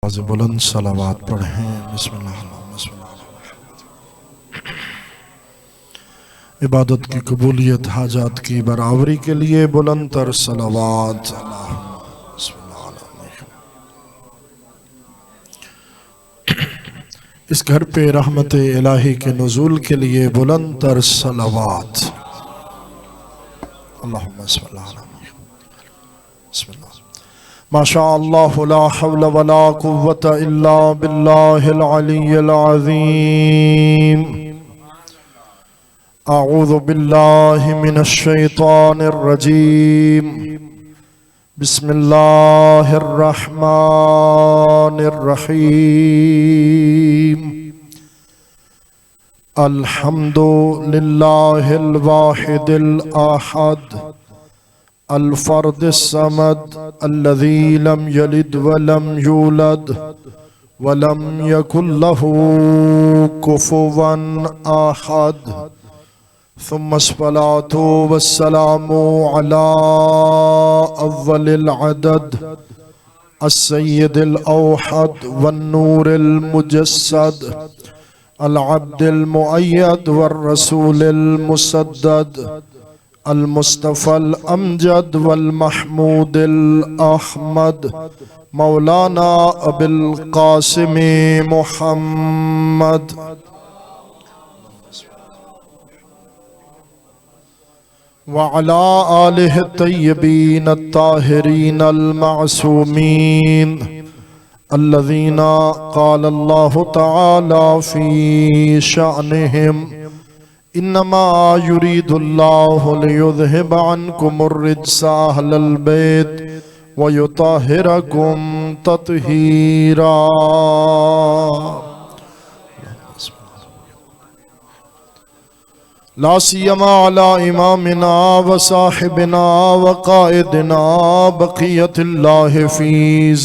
बुलंद सलावात पढ़ें। बिस्मिल्लाह। इबादत की कबूलियत हाजात की बराबरी के लिए बुलंद तर सलावात। इस घर पे रहमत इलाही के नुज़ूल के लिए बुलंद तर सलावात। अल्लाहुम्मा सल्ली अला बिस्मिल्लाह। माशा अल्लाह ला हौला वला कुव्वता इल्ला बिल्लाहिल अलिय्यिल अज़ीम। अऊज़ु बिल्लाहि मिनश शैतानिर रजीम। बिस्मिल्लाहिर रहमानिर रहीम। अल्हम्दुलिल्लाहिल वाहिदिल अहद अल फ़र्दिस समद अल्लज़ी लम यलिद वलम यूलद वलम यकुल लहू कुफुवन अहद। सुम्मस्सलातु वस्सलामु अला अव्वलिल अदद अस्सय्यिदिल औहद वन्नूरिल मुजस्सद अल अब्दिल मुअय्यद वर्रसूलिल मुसद्दद अल मुस्तफ़ल अमजद वल महमूदिल अहमद मौलाना अबिल कासिम मुहम्मद व अला आलिहि तय्यबीन अत्ताहिरीन अल मासूमीन अल्लज़ीना क़ाल अल्लाहु तआला फ़ी शअनिहिम इन्नमा युरीदुल्लाहु लियुज़हिब अन्कुमुर रिज्सा अहलल बैत व युताहिरकुम तत्हीरा। ला सियमा अला इमामिना व साहिबिना व क़ाइदिना बक़ियतिल्लाहि फ़ी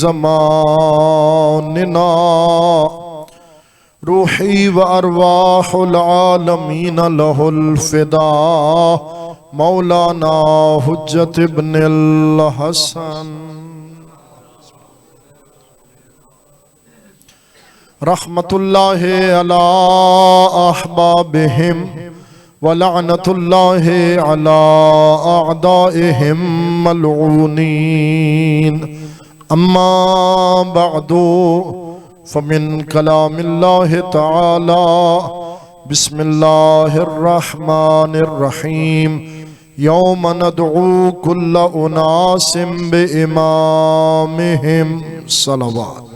ज़मानिना रूही व अरवाहुल आलमीन लहुल फ़िदा मौलाना हुज्जत इब्नुल हसन रहमतुल्लाहि अला अहबाबिहिम व लअनतुल्लाहि अला अअदाइहिम मलऊनीन। अम्मा बअदु फ़मिन कलामिल्लाहि तआला बिस्मिल्लाहिर रहमानिर रहीम। यौम नदऊ कुल्ल उनासिम बिइमामिहिम सलवात।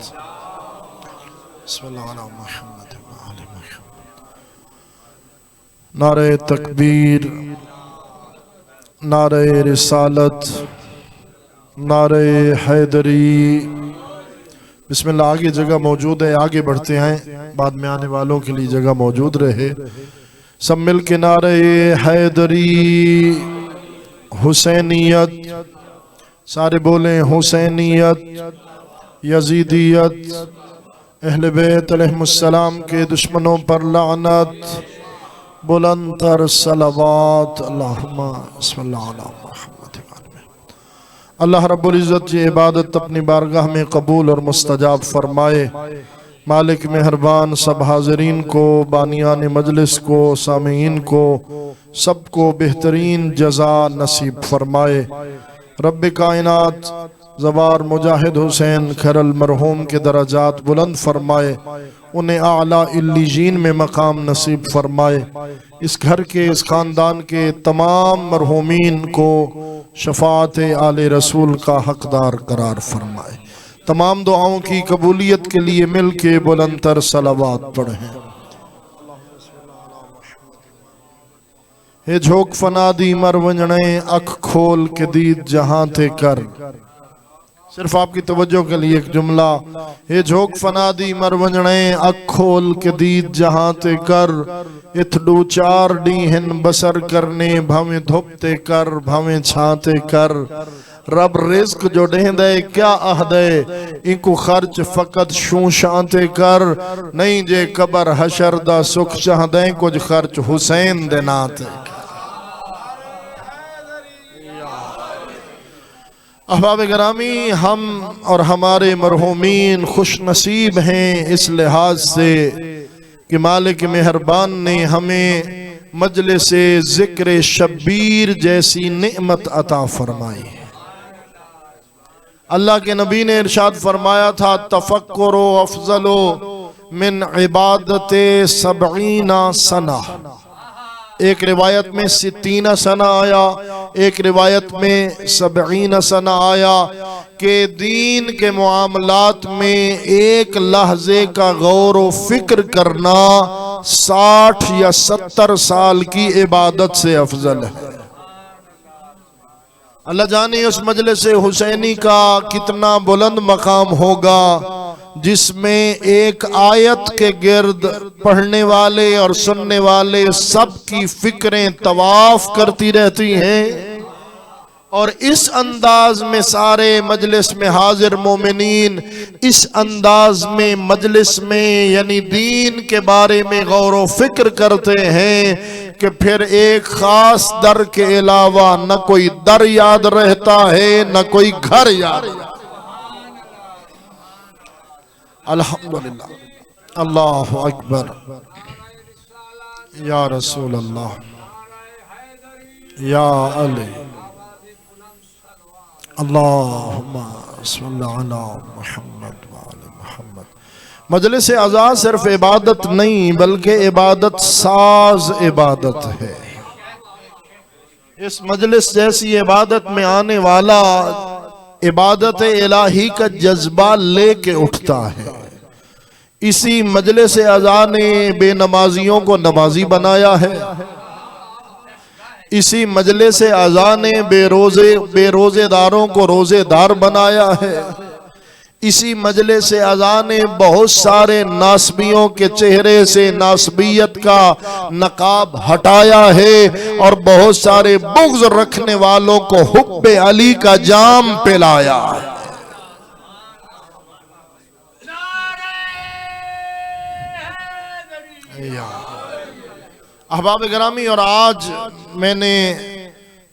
बिस्मिल्लाह अला मुहम्मद व आलि मुहम्मद। नारे तकबीर, नारे रिसालत, नारे हैदरी। बिस्मिल्लाह। आगे जगह मौजूद है, आगे बढ़ते हैं, बाद में आने वालों के लिए जगह मौजूद रहे। सब मिल के नारे हैदरी, हुसैनियत, सारे बोले हुसैनियत, यजीदियत, अहले बैत अलैहिमुस्सलाम के दुश्मनों पर लानत, बुलंद तर सलावात। अल्लाहुम्मा सल्ली अला मुहम्मद। अल्लाह रब्बुल इज़्ज़त ये इबादत अपनी बारगाह में कबूल और मुस्तजाब फरमाए। मालिक मेहरबान सब हाज़रीन को, बानियान मजलिस को, सामीन को, सबको बेहतरीन जज़ा नसीब फरमाए। रब्ब कायनात ज़वार मुजाहिद हुसैन खरल मरहूम के दराजात बुलंद फरमाए, उन्हें आला इल्लीजीन में मकाम नसीब फरमाए। इस घर के, इस ख़ानदान के तमाम मरहूमीन को शफ़ाअत आले रसूल का हकदार करार फरमाए। तमाम दुआओं की कबूलियत के लिए मिल के बुलंद तर सलावात पढ़ें। हे झोंक फना दी मर वंजणे अख खोल के दीद जहां थे कर। सिर्फ आपकी तवज्जो के लिए एक जुमला। हे झोंक फना दी मर वंजणे अख खोल के दीद जहां ते कर। इथ डू चार डीहन बसर करने भावें धुपते कर भावें छाते कर। रब रिज़्क जो देंदे क्या अहदे इनको खर्च फकत शू शांते कर। नहीं जे कबर हशर दा सुख चाहदे कुछ खर्च हुसैन दे नाते। अहबाब गिरामी, हम और हमारे मरहूमीन खुश नसीब हैं इस लिहाज से कि मालिक मेहरबान ने हमें मजलिस ज़िक्र शब्बीर जैसी नेमत अता फरमाई। अल्लाह के नबी ने इरशाद फरमाया था, तफक्कुरो अफजलो मिन इबादत सबईना सना। एक रिवायत में 60 सना आया, एक रिवायत में 70 सना आया कि दीन के मामलात में एक लहजे का गौर व फिक्र करना 60 या 70 साल की इबादत से अफजल है। अल्लाह जाने उस मजलिस हुसैनी का कितना बुलंद मकाम होगा जिसमें एक आयत के गिर्द पढ़ने वाले और सुनने वाले सब की फिक्रें तवाफ करती रहती हैं और इस अंदाज में सारे मजलिस में हाजिर मोमिनीन इस अंदाज में मजलिस में यानी दीन के बारे में गौर व फिक्र करते हैं कि फिर एक खास दर के अलावा न कोई दर याद रहता है न कोई घर याद। अल्हम्दुलिल्लाह, अल्लाहु अकबर, या रसूल अल्लाह, या अली, अल्लाहुम्मा सल्ली अला मुहम्मद व आले मुहम्मद। मजलिस आज़ा सिर्फ इबादत नहीं बल्कि इबादत साज इबादत है। इस मजलिस जैसी इबादत में आने वाला इबादत इलाही का जज्बा लेके उठता है। इसी मजलिस आज़ा ने बेनमाजियों को नमाजी बनाया है। इसी मजलिस आज़ा ने बेरोजेदारों को रोजेदार बनाया है। इसी मजलिस आज़ा ने बहुत सारे नासबियों के चेहरे से नासबियत का नकाब हटाया है और बहुत सारे बुग़्ज़ रखने वालों को हुब्बे अली का जाम पिलाया है। अहबाब गिरामी, और आज मैंने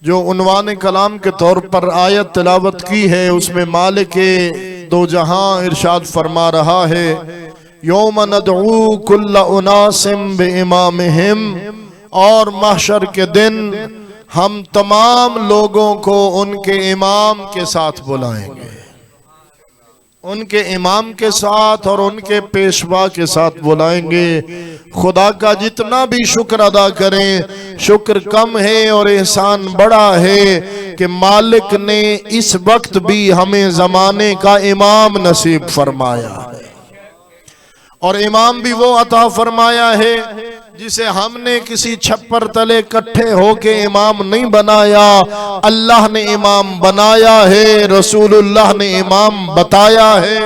जो उन्वान कलाम के तौर पर आयत तिलावत की है उसमें मालिक दो जहां इरशाद फरमा रहा है, यौम नदऊ कुल्ल उनासिम बिइमामिहिम, और महशर के दिन हम तमाम लोगों को उनके इमाम के साथ बुलाएंगे। उनके इमाम के साथ और उनके पेशवा के साथ बुलाएंगे। खुदा का जितना भी शुक्र अदा करें शुक्र कम है और एहसान बड़ा है कि मालिक ने इस वक्त भी हमें जमाने का इमाम नसीब फरमाया है। और इमाम भी वो अता फरमाया है जिसे हमने किसी छप्पर तले इकट्ठे होके इमाम नहीं बनाया, अल्लाह ने इमाम बनाया है, रसूलुल्लाह ने इमाम बताया है।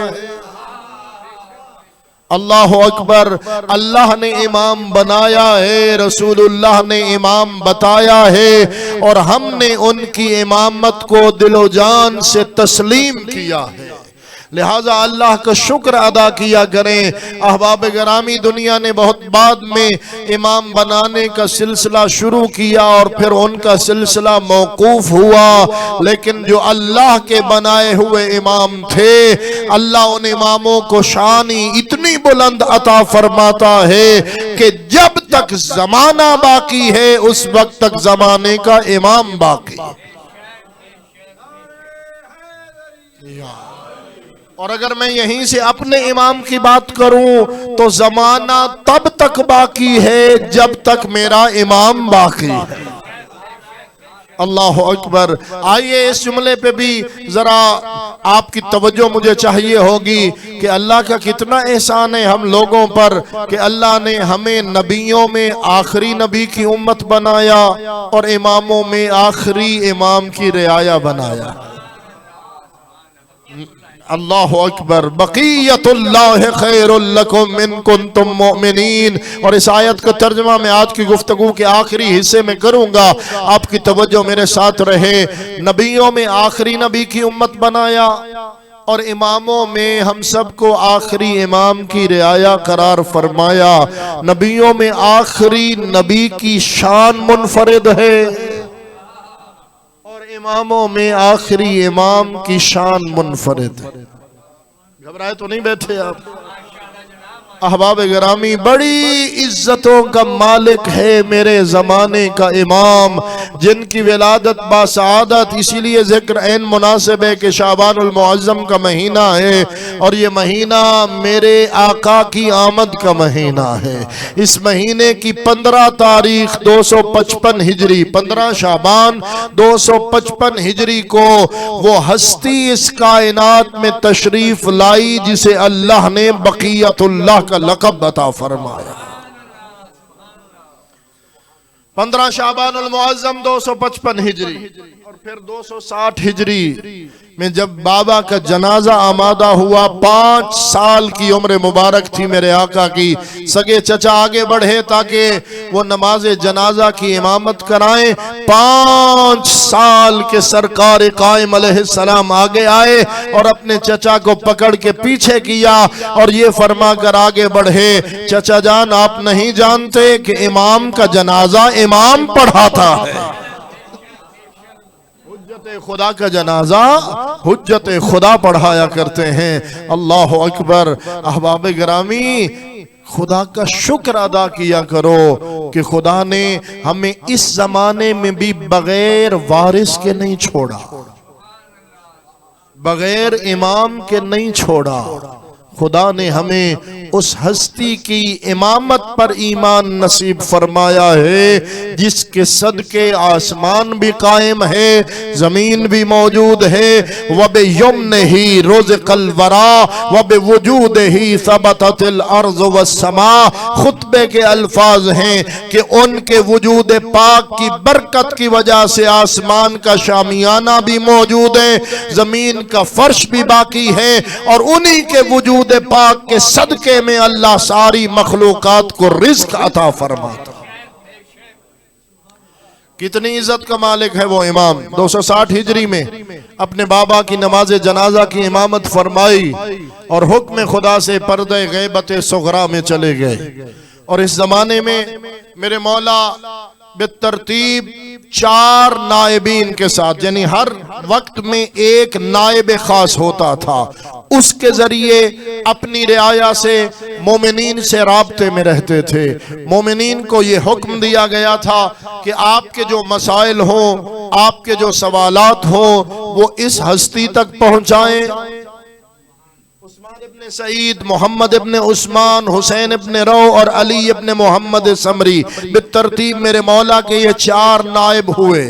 अल्लाह अकबर, अल्लाह ने इमाम बनाया है, रसूलुल्लाह ने इमाम बताया है और हमने उनकी इमामत को दिलो जान से तस्लीम किया है। लिहाजा अल्लाह का शुक्र अदा किया करें। अहबाब गिरामी, दुनिया ने बहुत बाद में इमाम बनाने का सिलसिला शुरू किया और फिर उनका सिलसिला मौकूफ हुआ, लेकिन जो अल्लाह के बनाए हुए इमाम थे, अल्लाह उन इमामों को शानी इतनी बुलंद अता फरमाता है कि जब तक जमाना बाकी है उस वक्त तक जमाने का इमाम बाकी। और अगर मैं यहीं से अपने इमाम की बात करूं तो जमाना तब तक बाकी है जब तक मेरा इमाम बाकी है। अल्लाह अकबर। आइए इस जुमले पे भी जरा आपकी तवज्जो मुझे चाहिए होगी कि अल्लाह का कितना एहसान है हम लोगों पर कि अल्लाह ने हमें नबियों में आखिरी नबी की उम्मत बनाया और इमामों में आखिरी इमाम की रियाया बनाया। अल्लाह अकबर। बक़ियतुल्लाह खैरुल लकुम इन कुंतुम मुमिनीन। और इस आयत का तर्जुमा मैं आज की गुफ्तगू के आखिरी हिस्से में करूंगा, आपकी तवज्जो मेरे साथ रहे। नबियों में आखिरी नबी की उम्मत बनाया और इमामों में हम सबको आखिरी इमाम की रियाया करार फरमाया। नबियों में आखिरी नबी की शान मुनफरिद है और इमामों में आखिरी इमाम की शान मुनफरिद है। घबराए तो नहीं बैठे आप? अहबाब गिरामी, बड़ी इज्जतों का मालिक है मेरे ज़माने का इमाम, जिनकी विलादत बासआदत, इसीलिए जिक्र ऐन मुनासिब है कि शाबानुल मुअज्जम का महीना है और ये महीना मेरे आका की आमद का महीना है। इस महीने की 15 तारीख 255 हिजरी, 15 शाबान 255 हिजरी को वो हस्ती इस कायनात में तशरीफ लाई जिसे अल्लाह ने बक़ियतुल्लाह का लक़ब अता फरमाया। 15 शाबानुल मुअज्जम 255 हिजरी और फिर 260 हिजरी में जब बाबा का जनाजा आमादा हुआ, 5 साल की उम्र मुबारक थी मेरे आका की। सगे चचा आगे बढ़े ताकि वो नमाज जनाजा की इमामत कराएं। 5 साल के सरकार कायम अलैहिस्सलाम आगे आए और अपने चचा को पकड़ के पीछे किया और ये फरमा कर आगे बढ़े, चचा जान आप नहीं जानते कि इमाम का जनाजा इमाम पढ़ाता है। खुदा का जनाजा हुज्जत खुदा पढ़ाया करते हैं। अल्लाह अकबर। अहबाब गिरामी, खुदा का शुक्र अदा किया करो कि खुदा ने हमें इस जमाने में भी बगैर वारिस के नहीं छोड़ा, बगैर इमाम के नहीं छोड़ा। खुदा ने हमें उस हस्ती की इमामत पर ईमान नसीब फरमाया है जिसके सदके आसमान भी कायम है, जमीन भी मौजूद है। वबे यमन ही रोज कलवरा वबे वजूद ही सबततिल अर्ज़ वस्समा। खुतबे के अल्फाज हैं कि उनके वजूद पाक की बरकत की वजह से आसमान का शामियाना भी मौजूद है, जमीन का फर्श भी बाकी है और उन्हीं के वजूद पाक के सदके में अल्लाह सारी मखलूकात को रिज़्क अता फरमाता। कितनी इज्जत का मालिक है वो इमाम। 260 हिजरी में अपने बाबा की नमाज जनाजा की इमामत फरमाई और हुक्म खुदा से पर्दे गैबत सुगरा में चले गए। और इस जमाने में मेरे मौला बेतरतीब 4 नायबीन के साथ, यानी हर वक्त में एक नायब खास होता था, उसके जरिए अपनी रियाया से मोमिनीन से राब्ते में रहते थे। मोमिनीन को ये हुक्म दिया गया था कि आपके जो मसाइल हो, आपके जो सवालात हो, वो इस हस्ती तक पहुंचाएं। उस्मान इब्ने सईद, मोहम्मद इब्ने उस्मान, हुसैन इब्ने रौ और अली इब्ने मोहम्मद समरी, बितरतीब मेरे मौला के ये 4 नायब हुए।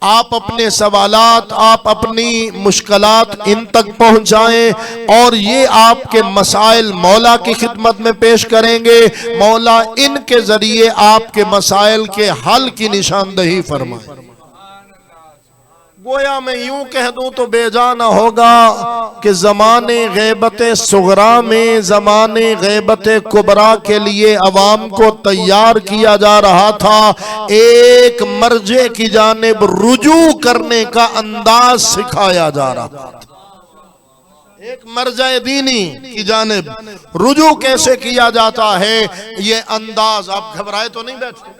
आप अपने सवालात, आप अपनी मुश्किलात इन तक पहुंचाएं और ये आपके मसाइल मौला की खिदमत में पेश करेंगे। मौला इनके जरिए आपके मसाइल के हल की निशानदही फरमाए। गोया मैं यूं कह दूं तो बेजाना होगा कि ज़माने गैबत सुगरा में ज़माने गैबत कुबरा के लिए अवाम को तैयार किया जा रहा था। एक मर्जे की जानिब रुजू करने का अंदाज सिखाया जा रहा था। एक मर्जा दीनी की जानिब रुजू कैसे किया जाता है, ये अंदाज। आप घबराए तो नहीं बैठे?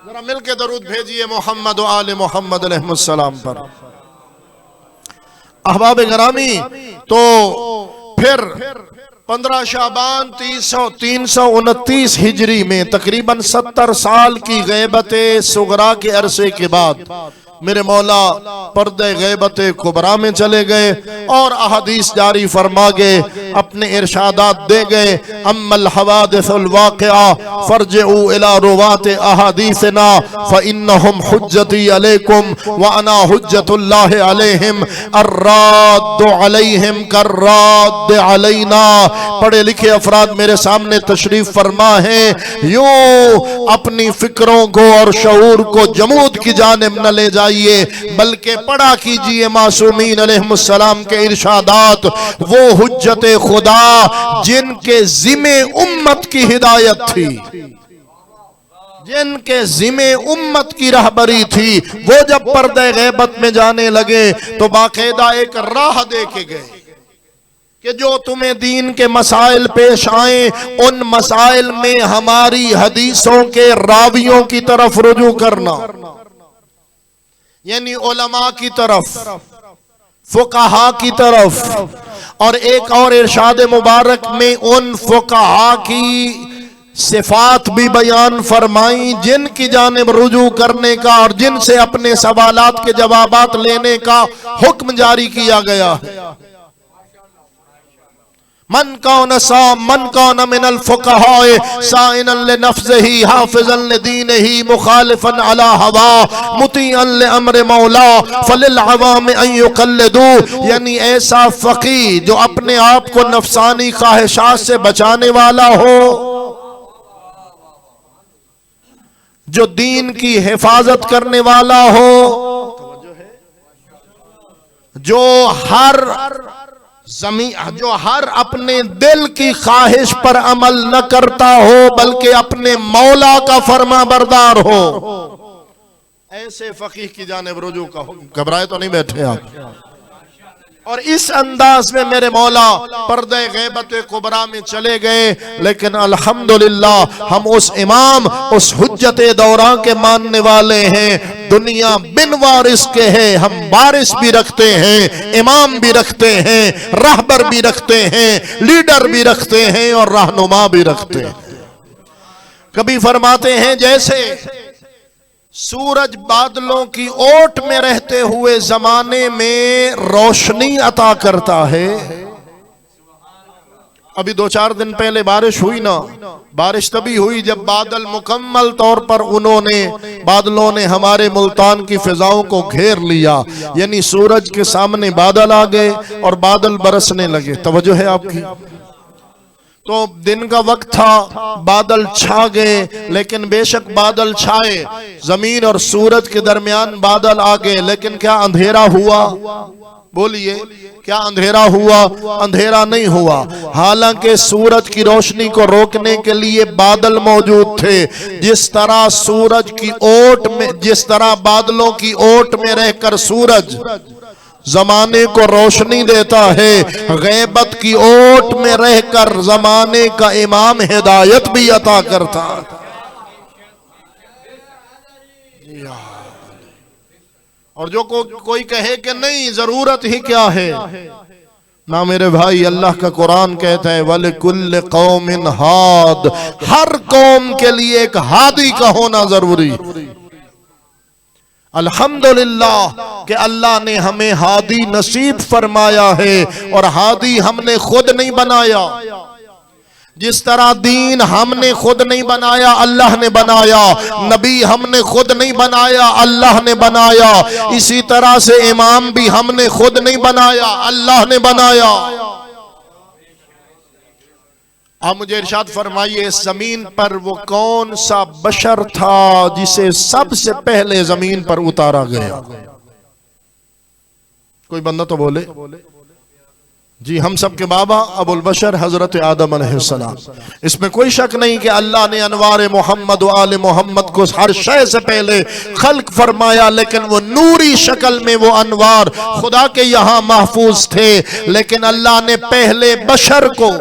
जरा मिलके दरूद भेजिए मोहम्मद व आले मोहम्मद अलैहिस्सलाम पर। अहबाब गिरामी, तो फिर 15 शाबान 329 हिजरी में तकरीबन 70 साल की गैबत सुगरा के अरसे के बाद मेरे मौला पर्दे गैबत कुबरा में चले गए और अहदीस जारी फरमा गए, अपने इरशादात दे गए। अम्मल हवादिसुल वाक़िआ फरजिउ इला रुवात अहादीसना फइन्नहुम हुज्जती अलैकुम व अना हुज्जतुल्लाहि अलैहिम अर्राद्दु अलैहिम कर्राद्द अलैना। पढ़े लिखे अफराद मेरे सामने तशरीफ फरमा है। यूं अपनी फिक्रों को और शऊर को जमूद की जानिब न ले जाइए, बल्कि पढ़ा कीजिए मासूमीन अलैहिस्सलाम के इरशादात। वो हुज्जत खुदा जिनके जिम्मे उम्मत की हिदायत थी, जिनके जिम्मे उम्मत की रहबरी थी, वो जब पर्दे गैबत में जाने लगे तो बाकायदा एक राह दे के गए कि जो तुम्हें दीन के मसाइल पेश आए, उन मसाइल में हमारी हदीसों के रावियों की तरफ रुजू करना। यानी उलमा की तरफ, फुकाहा की तरफ। और एक और इरशाद मुबारक में उन फुकाहा की सिफात भी बयान फरमाई जिनकी जानिब रुजू करने का और जिनसे अपने सवालात के जवाबात लेने का हुक्म जारी किया गया है। मन कौन मिनल फुक़हाए साइनन लिनफ्सिही हाफिज़न लिदीनिही मुखालिफन अला हवा मुतीअन लिअम्र मौला फलिल अवाम अन युक़ल्लिदू। यानी ऐसा फ़क़ीह जो अपने आप को नफसानी ख्वाहिशात से बचाने वाला हो, जो दीन की हिफाजत करने वाला हो, जो हर अपने दिल की ख्वाहिश पर अमल न करता हो बल्कि अपने मौला का फर्मा बरदार हो, ऐसे फकीह की जानिब रुजू का हो। घबराए तो नहीं बैठे आप? और इस अंदाज में मेरे मौला पर्दे गैबत कुबरा में चले गए। लेकिन अल्हम्दुलिल्लाह हम उस इमाम, उस हुज्जत दौरान के मानने वाले हैं। दुनिया बिन वारिस के है, हम वारिस भी रखते हैं, इमाम भी रखते हैं, रहबर भी रखते हैं, लीडर भी रखते हैं और रहनुमा भी रखते हैं। कभी फरमाते हैं जैसे सूरज बादलों की ओट में रहते हुए जमाने में रोशनी अता करता है। अभी 2-4 दिन पहले बारिश हुई ना, बारिश तभी हुई जब बादल मुकम्मल तौर पर बादलों ने हमारे मुल्तान की फिजाओं को घेर लिया। यानी सूरज के सामने बादल आ गए और बादल बरसने लगे। तवज्जो है आपकी? तो दिन का वक्त था, बादल छा गए। लेकिन बेशक बादल छाए, जमीन और सूरज के दरमियान बादल आ गए, लेकिन क्या अंधेरा हुआ? बोलिए, क्या अंधेरा हुआ? अंधेरा नहीं हुआ। हालांकि सूरज की रोशनी को रोकने के लिए बादल मौजूद थे। जिस तरह सूरज की ओट में, जिस तरह बादलों की ओट में रहकर सूरज जमाने को रोशनी देता है, गैबत की ओट में रहकर जमाने का इमाम हिदायत भी अता करता। और जो कोई कहे कि नहीं जरूरत ही क्या है, ना मेरे भाई, अल्लाह का कुरान कहता है वलिकुल्ल कौमिन हाद, हर कौम के लिए एक हादी का होना जरूरी। अल्हम्दुलिल्लाह कि अल्लाह ने हमें हादी नसीब फरमाया है। और हादी हमने खुद नहीं बनाया। जिस तरह दीन हमने खुद नहीं बनाया, अल्लाह ने बनाया। नबी हमने खुद नहीं बनाया, अल्लाह ने बनाया। इसी तरह से इमाम भी हमने खुद नहीं बनाया, अल्लाह ने बनाया। आप मुझे इरशाद फरमाइए, इस जमीन पर वो कौन सा बशर था जिसे सबसे पहले जमीन पर उतारा गया? कोई बंदा तो बोले। जी, हम सब के बाबा अबुल बशर हजरत आदम अलैहिस्सलाम। इसमें कोई शक नहीं कि अल्लाह ने अनवार मोहम्मद व आले मोहम्मद को हर शय से पहले खल्क फरमाया। लेकिन वो नूरी शक्ल में वो अनवार खुदा के यहाँ महफूज थे। लेकिन अल्लाह ने पहले बशर को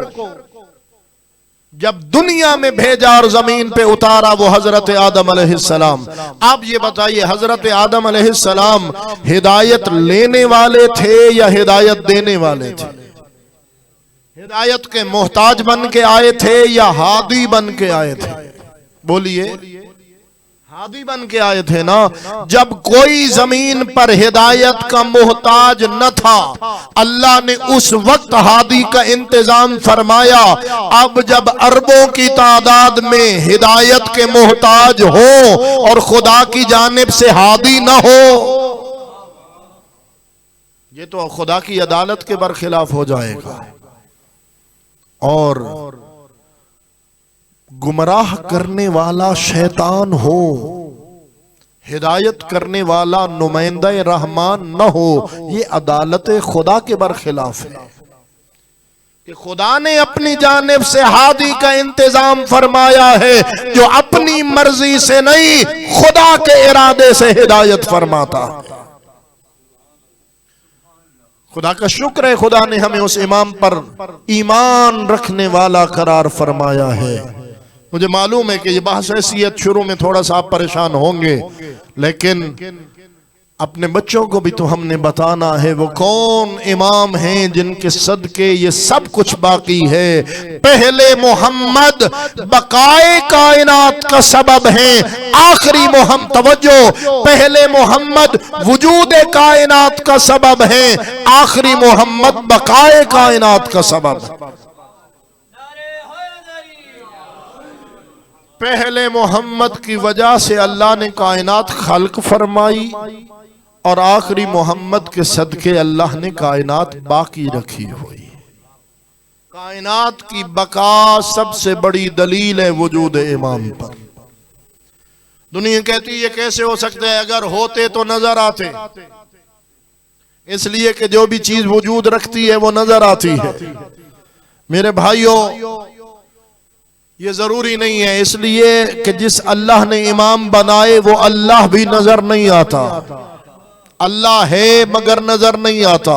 जब दुनिया में भेजा और जमीन पे उतारा, वो हजरत आदम अलैहिस्सलाम। आप ये बताइए, हजरत आदम अलैहिस्सलाम हिदायत लेने वाले थे या हिदायत देने वाले थे? हिदायत के मोहताज बन के आए थे या हादी बन के आए थे? बोलिए, हादी बन के आए थे ना। जब कोई जमीन पर हिदायत का मोहताज न था, अल्लाह ने उस वक्त हादी का इंतजाम फरमाया। अब जब अरबों की तादाद में हिदायत के मोहताज हो और खुदा की जानिब से हादी न हो, ये तो खुदा की अदालत के बरखिलाफ हो जाएगा। और गुमराह करने वाला शैतान हो, हिदायत करने वाला नुमाइंदा रहमान न हो, ये अदालत खुदा के बरखिलाफ है। कि खुदा ने अपनी जानिब से हादी का इंतजाम फरमाया है, जो अपनी मर्जी से नहीं, खुदा के इरादे से हिदायत फरमाता। खुदा का शुक्र है, खुदा ने हमें उस इमाम पर ईमान रखने वाला करार फरमाया है। मुझे मालूम है कि ये बहस हैसियत शुरू में थोड़ा सा आप परेशान होंगे, लेकिन अपने बच्चों को भी तो हमने बताना है वो कौन इमाम हैं जिनके सदके ये सब कुछ बाकी है। पहले मोहम्मद बकाए कायनात का सबब है, आखिरी मोहम्मद, तवज्जो, पहले मोहम्मद वजूद कायनात का सबब है, आखिरी मोहम्मद बकाए कायनात का सबब। पहले मोहम्मद की वजह से अल्लाह ने कायनात खल्क फरमाई और आखिरी मोहम्मद के सदके अल्लाह ने कायनात बाकी रखी हुई। कायनात की बका सबसे बड़ी दलील है वजूद इमाम पर। दुनिया कहती है कैसे हो सकता है, अगर होते तो नजर आते, इसलिए कि जो भी चीज वजूद रखती है वो नजर आती है। मेरे भाइयों, ये जरूरी नहीं है, इसलिए कि जिस अल्लाह ने इमाम बनाए वो अल्लाह भी नजर नहीं आता। अल्लाह है मगर नजर नहीं आता,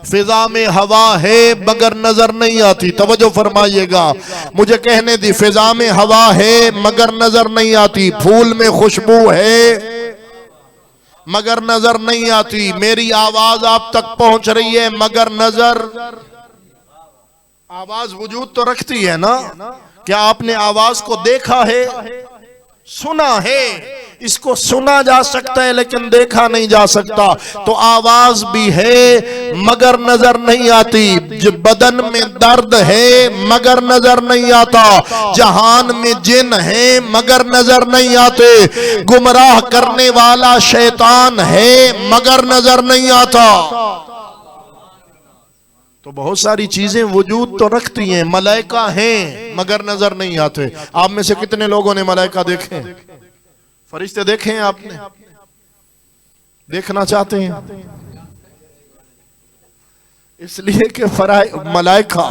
फिजा में हवा है मगर नजर नहीं आती। तवज्जो फरमाइएगा, मुझे कहने दी, फिजा में हवा है मगर नजर नहीं आती, फूल में खुशबू है मगर नजर नहीं आती, मेरी आवाज आप तक पहुंच रही है मगर नजर, आवाज वजूद तो रखती है ना। क्या आपने आवाज को देखा है, सुना है? इसको सुना जा सकता है लेकिन देखा नहीं जा सकता। तो आवाज भी है मगर नजर नहीं आती, जो बदन में दर्द है मगर नजर नहीं आता, जहान में जिन है मगर नजर नहीं आते, गुमराह करने वाला शैतान है मगर नजर नहीं आता। तो बहुत सारी चीजें वजूद तो रखती हैं, मलाइका हैं मगर नजर नहीं आते। आप में से कितने लोगों ने मलाइका देखे, फरिश्ते देखे हैं? आपने देखना चाहते हैं? इसलिए कि मलाइका,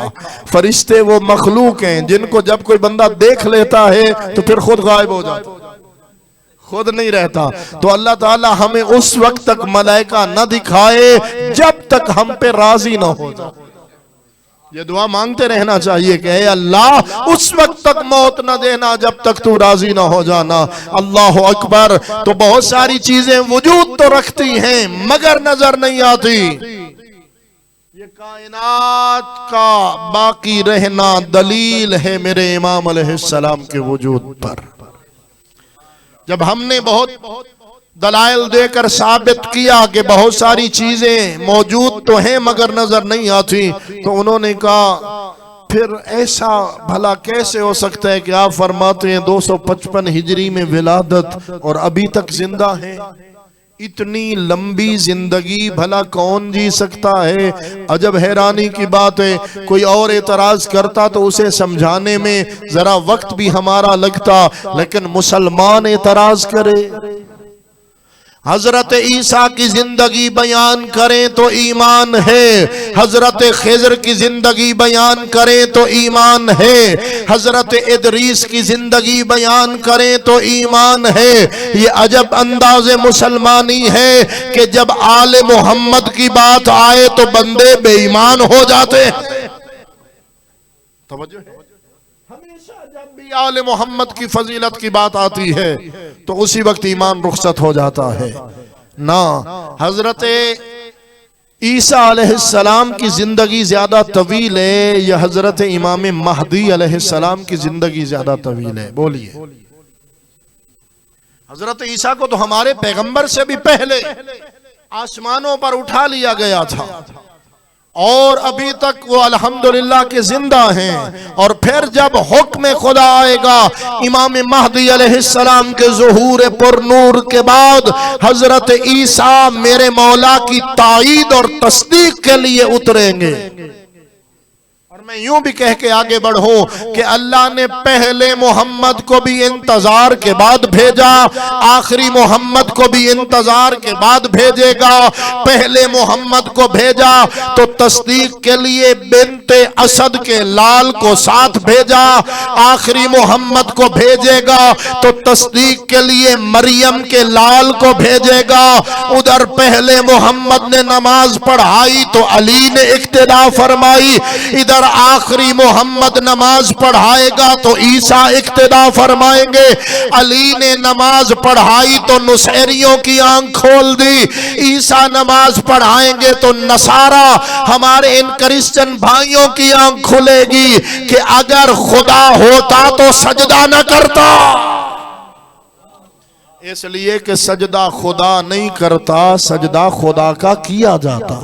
फरिश्ते वो मखलूक हैं जिनको जब कोई बंदा देख लेता है तो फिर खुद गायब हो जाता, खुद नहीं रहता। तो अल्लाह ताला हमें उस वक्त तक मलाइका न दिखाए जब तक हम पे राजी ना हो जाए। ये दुआ मांगते रहना चाहिए कि अल्लाह उस वक्त तक मौत न देना जब तक तू राजी ना हो जाना। अल्लाह अकबर। तो बहुत सारी चीजें वजूद तो रखती हैं मगर नजर नहीं आती। ये कायनात का बाकी रहना दलील है मेरे इमाम अलैहिस्सलाम के वजूद पर। जब हमने बहुत दलाइल देकर साबित किया कि बहुत सारी चीजें मौजूद तो हैं मगर नजर नहीं आती, तो उन्होंने कहा फिर ऐसा भला कैसे हो सकता है कि आप फरमाते हैं 255 हिजरी में विलादत और अभी तक जिंदा है? इतनी लंबी जिंदगी भला कौन जी सकता है? अजब हैरानी की बात है। कोई और एतराज करता तो उसे समझाने में जरा वक्त भी हमारा लगता, लेकिन मुसलमान एतराज करे। हजरत ईसा की जिंदगी बयान करें तो ईमान है, हजरत खिज़र की जिंदगी बयान करें तो ईमान है, हजरत इदरीस की जिंदगी बयान करें तो ईमान है। ये अजब अंदाज़े मुसलमानी है कि जब आले मोहम्मद की बात आए तो बंदे बेईमान हो जाते हैं। तवज्जो है? हमेशा जब भी आले मोहम्मद की फजीलत की बात आती है तो उसी वक्त ईमान रुखसत हो जाता है ना। हजरत ईसा अलैहिस्सलाम की जिंदगी ज्यादा तवील है या हजरत इमाम महदी अलैहिस्सलाम की जिंदगी ज्यादा तवील है? बोलिए। हजरत ईसा को तो हमारे पैगंबर से भी पहले आसमानों पर उठा लिया गया था और अभी तक वो अल्हम्दुलिल्लाह के जिंदा हैं। और फिर जब हुक्म खुदा आएगा इमाम महदी अलैहिस्सलाम के ज़ुहूर पुरनूर के बाद हजरत ईसा मेरे मौला की ताईद और तस्दीक के लिए उतरेंगे। और मैं यूं भी कह के आगे बढ़ूं कि अल्लाह ने पहले मोहम्मद को भी इंतजार के बाद भेजा, आखिरी मोहम्मद को भी इंतजार के बाद भेजेगा। पहले मोहम्मद को भेजा तो तस्दीक के लिए बिन्ते असद के लाल को साथ भेजा, आखिरी मोहम्मद को भेजेगा तो तस्दीक के लिए मरियम के लाल को भेजेगा। उधर पहले मोहम्मद ने नमाज पढ़ाई तो अली ने इक्तिदा फरमाई, इधर आखिरी मोहम्मद नमाज पढ़ाएगा तो ईसा इक्तिदा फरमाएंगे। अली ने नमाज पढ़ाई तो नुसैरियों की आंख खोल दी, ईसा नमाज पढ़ाएंगे तो नसारा हमारे इन क्रिश्चियन भाइयों की आंख खुलेगी कि अगर खुदा होता तो सजदा न करता। इसलिए कि सजदा खुदा नहीं करता, सजदा खुदा का किया जाता।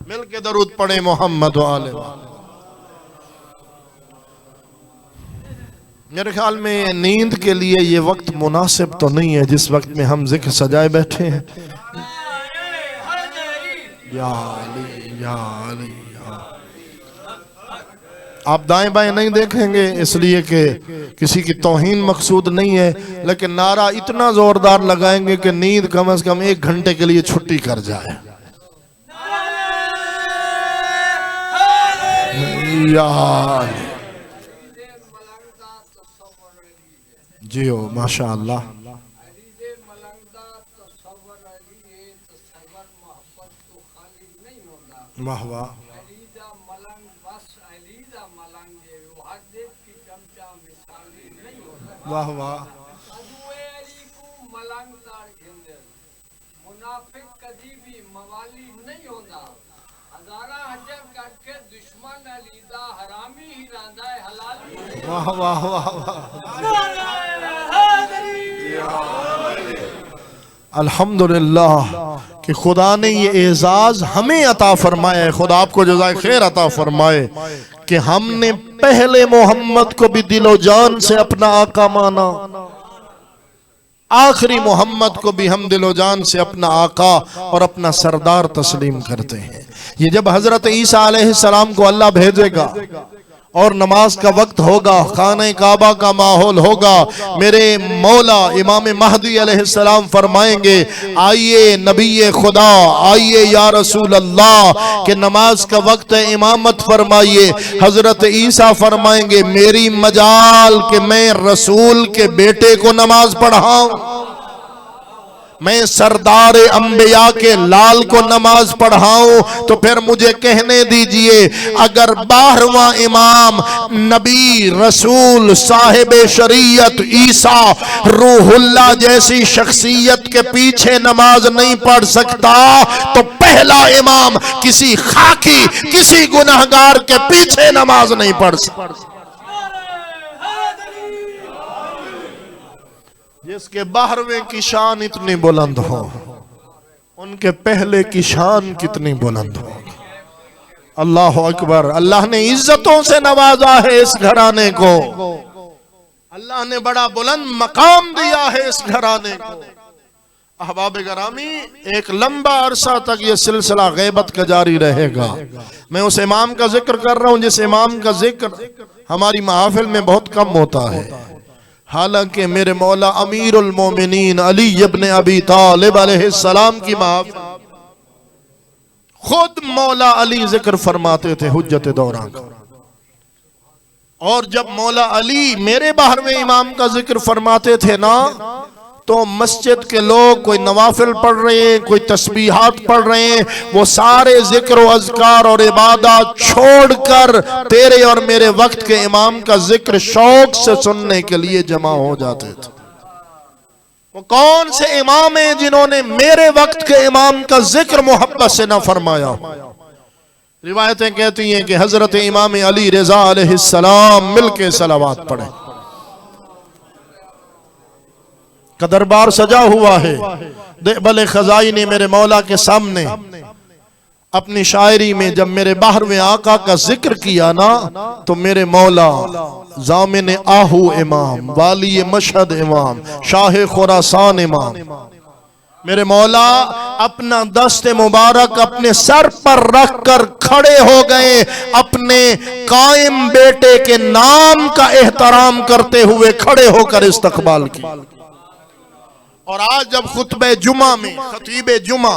मिलके दरूद पढ़े मोहम्मद वाले। मेरे ख्याल में नींद के लिए ये वक्त मुनासिब तो नहीं है जिस वक्त में हम जिक्र सजाए बैठे हैं। या अली, या अली, या। आप दाएं बाएं नहीं देखेंगे इसलिए कि किसी की तौहीन मकसूद नहीं है, लेकिन नारा इतना जोरदार लगाएंगे कि नींद कम से कम 1 घंटे के लिए छुट्टी कर जाए। या जी हो माशाअल्लाह। वाह वाह वाह वाह। मुनाफिक कभी भी मवाली नहीं होता, हजारा हजर करके दुश्मन अलीदा हरामी ही रहता है हलाली। वाह वाह वाह अल्हम्दुलिल्लाह कि खुदा ने ये एजाज हमें अता फरमाया है। खुदा आपको जज़ाए खैर अता फरमाए कि हमने पहले मोहम्मद को भी दिलो जान से अपना आका माना, आखिरी मोहम्मद को भी हम दिलो जान से अपना आका और अपना सरदार तस्लीम करते हैं। ये जब हजरत ईसा अलैहिस्सलाम को अल्लाह भेजेगा और नमाज का वक्त होगा, खाने काबा का माहौल होगा, मेरे मौला इमाम महदी अलैहिस्सलाम फरमाएंगे, आइए नबी खुदा, आइए या रसूल अल्लाह के नमाज का वक्त है, इमामत फरमाइए। हजरत ईसा फरमाएंगे, मेरी मजाल कि मैं रसूल के बेटे को नमाज पढ़ाऊं, मैं सरदार अंबिया के लाल को नमाज पढ़ाऊं। तो फिर मुझे कहने दीजिए, अगर 12वां इमाम नबी रसूल साहिब शरीयत ईसा रूहुल्लाह जैसी शख्सियत के पीछे नमाज नहीं पढ़ सकता, तो पहला इमाम किसी खाकी, किसी गुनहगार के पीछे नमाज नहीं पढ़ सकता। जिसके 12वें की शान इतनी बुलंद हो, उनके पहले की शान कितनी बुलंद हो। अल्लाह अकबर। अल्लाह ने इज्जतों से नवाजा है इस घराने को, अल्लाह ने बड़ा बुलंद मकाम दिया है इस घराने को। अहबाब गिरामी, एक लंबा अरसा तक ये सिलसिला गैबत का जारी रहेगा। मैं उस इमाम का जिक्र कर रहा हूं जिस इमाम का जिक्र हमारी महफिल में बहुत कम होता है। हालांकि मेरे मौला अमीरुल मोमिनीन अली इब्न अबी तालिब अलैहिस्सलाम की महफिल खुद मौला अली जिक्र फरमाते थे हुज्जत दौरान का। और जब मौला अली मेरे 12वें इमाम का जिक्र फरमाते थे ना, तो मस्जिद के लोग कोई नवाफिल पढ़ रहे हैं, कोई तस्बीहात पढ़ रहे हैं, वो सारे जिक्र और अज़कार और इबादत छोड़कर तेरे और मेरे वक्त के इमाम का जिक्र शौक से सुनने के लिए जमा हो जाते थे। वो कौन से इमाम हैं जिन्होंने मेरे वक्त के इमाम का जिक्र मोहब्बत से न फरमाया। रिवायतें कहती हैं कि हजरत इमाम अली रज़ा अलैहिस्सलाम मिलके सलावत पढ़े का दरबार सजा हुआ है। देबल खजाई ने मेरे मौला के सामने अपनी शायरी में जब मेरे 12वें आका का जिक्र किया ना, तो मेरे मौला जामिन आहू इमाम, वाली मशहद इमाम, शाह खुरासान इमाम, मेरे मौला अपना दस्ते मुबारक अपने सर पर रखकर खड़े हो गए, अपने कायम बेटे के नाम का एहतराम करते हुए खड़े होकर इस्तकबाल की। और आज जब खुतबे जुमा में खतीबे जुमा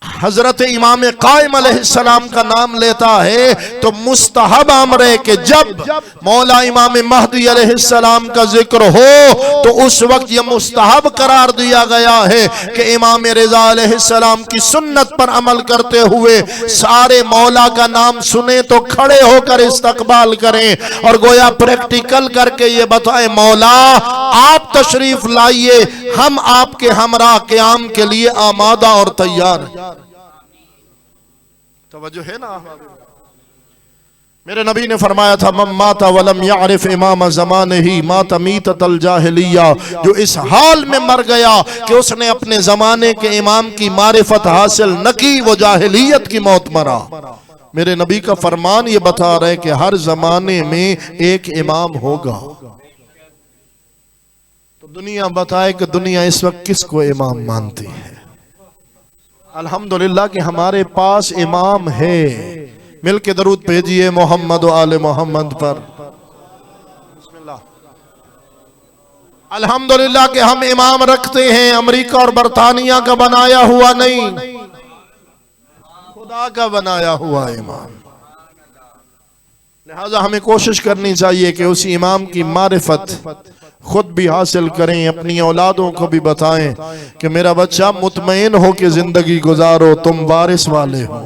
हजरत इमाम कायम अलैहिस्सलाम का नाम लेता है तो मुस्तहब अमर है कि जब मौला इमाम महदी अलैहिस्सलाम का जिक्र हो तो उस वक्त यह मुस्तहब करार दिया गया है कि इमाम रिजा अलैहिस्सलाम की सुन्नत पर अमल करते हुए सारे मौला का नाम सुने तो खड़े होकर इस्तकबाल करें और गोया प्रैक्टिकल करके ये बताएं, मौला आप तशरीफ लाइए, हम आपके हमरा क़याम के लिए आमादा और तैयार हैं। तवज्जो है ना। मेरे नबी ने फरमाया था, मम माता वलम यारिफ इमाम ज़मानिही माता मीततल जाहिलिया, जो इस हाल में मर गया कि उसने अपने जमाने के इमाम की मारिफत हासिल न की, वो जाहिलियत की मौत मरा। मेरे नबी का फरमान ये बता रहे कि हर जमाने में एक इमाम होगा। तो दुनिया बताए कि दुनिया इस वक्त किसको इमाम मानती है। अल्हम्दुलिल्लाह कि हमारे पास इमाम है। मिल के दरूद भेजिए मोहम्मद व आले मोहम्मद पर। बिस्मिल्लाह। अल्हम्दुलिल्लाह कि हम इमाम रखते हैं, अमेरिका और बरतानिया का बनाया हुआ नहीं, खुदा का बनाया हुआ इमाम। लिहाजा हमें कोशिश करनी चाहिए कि उसी इमाम की मारिफत खुद भी हासिल करें, अपनी औलादों को भी बताएं कि मेरा बच्चा मुतमईन हो के जिंदगी गुजारो, तुम वारिस वाले हो।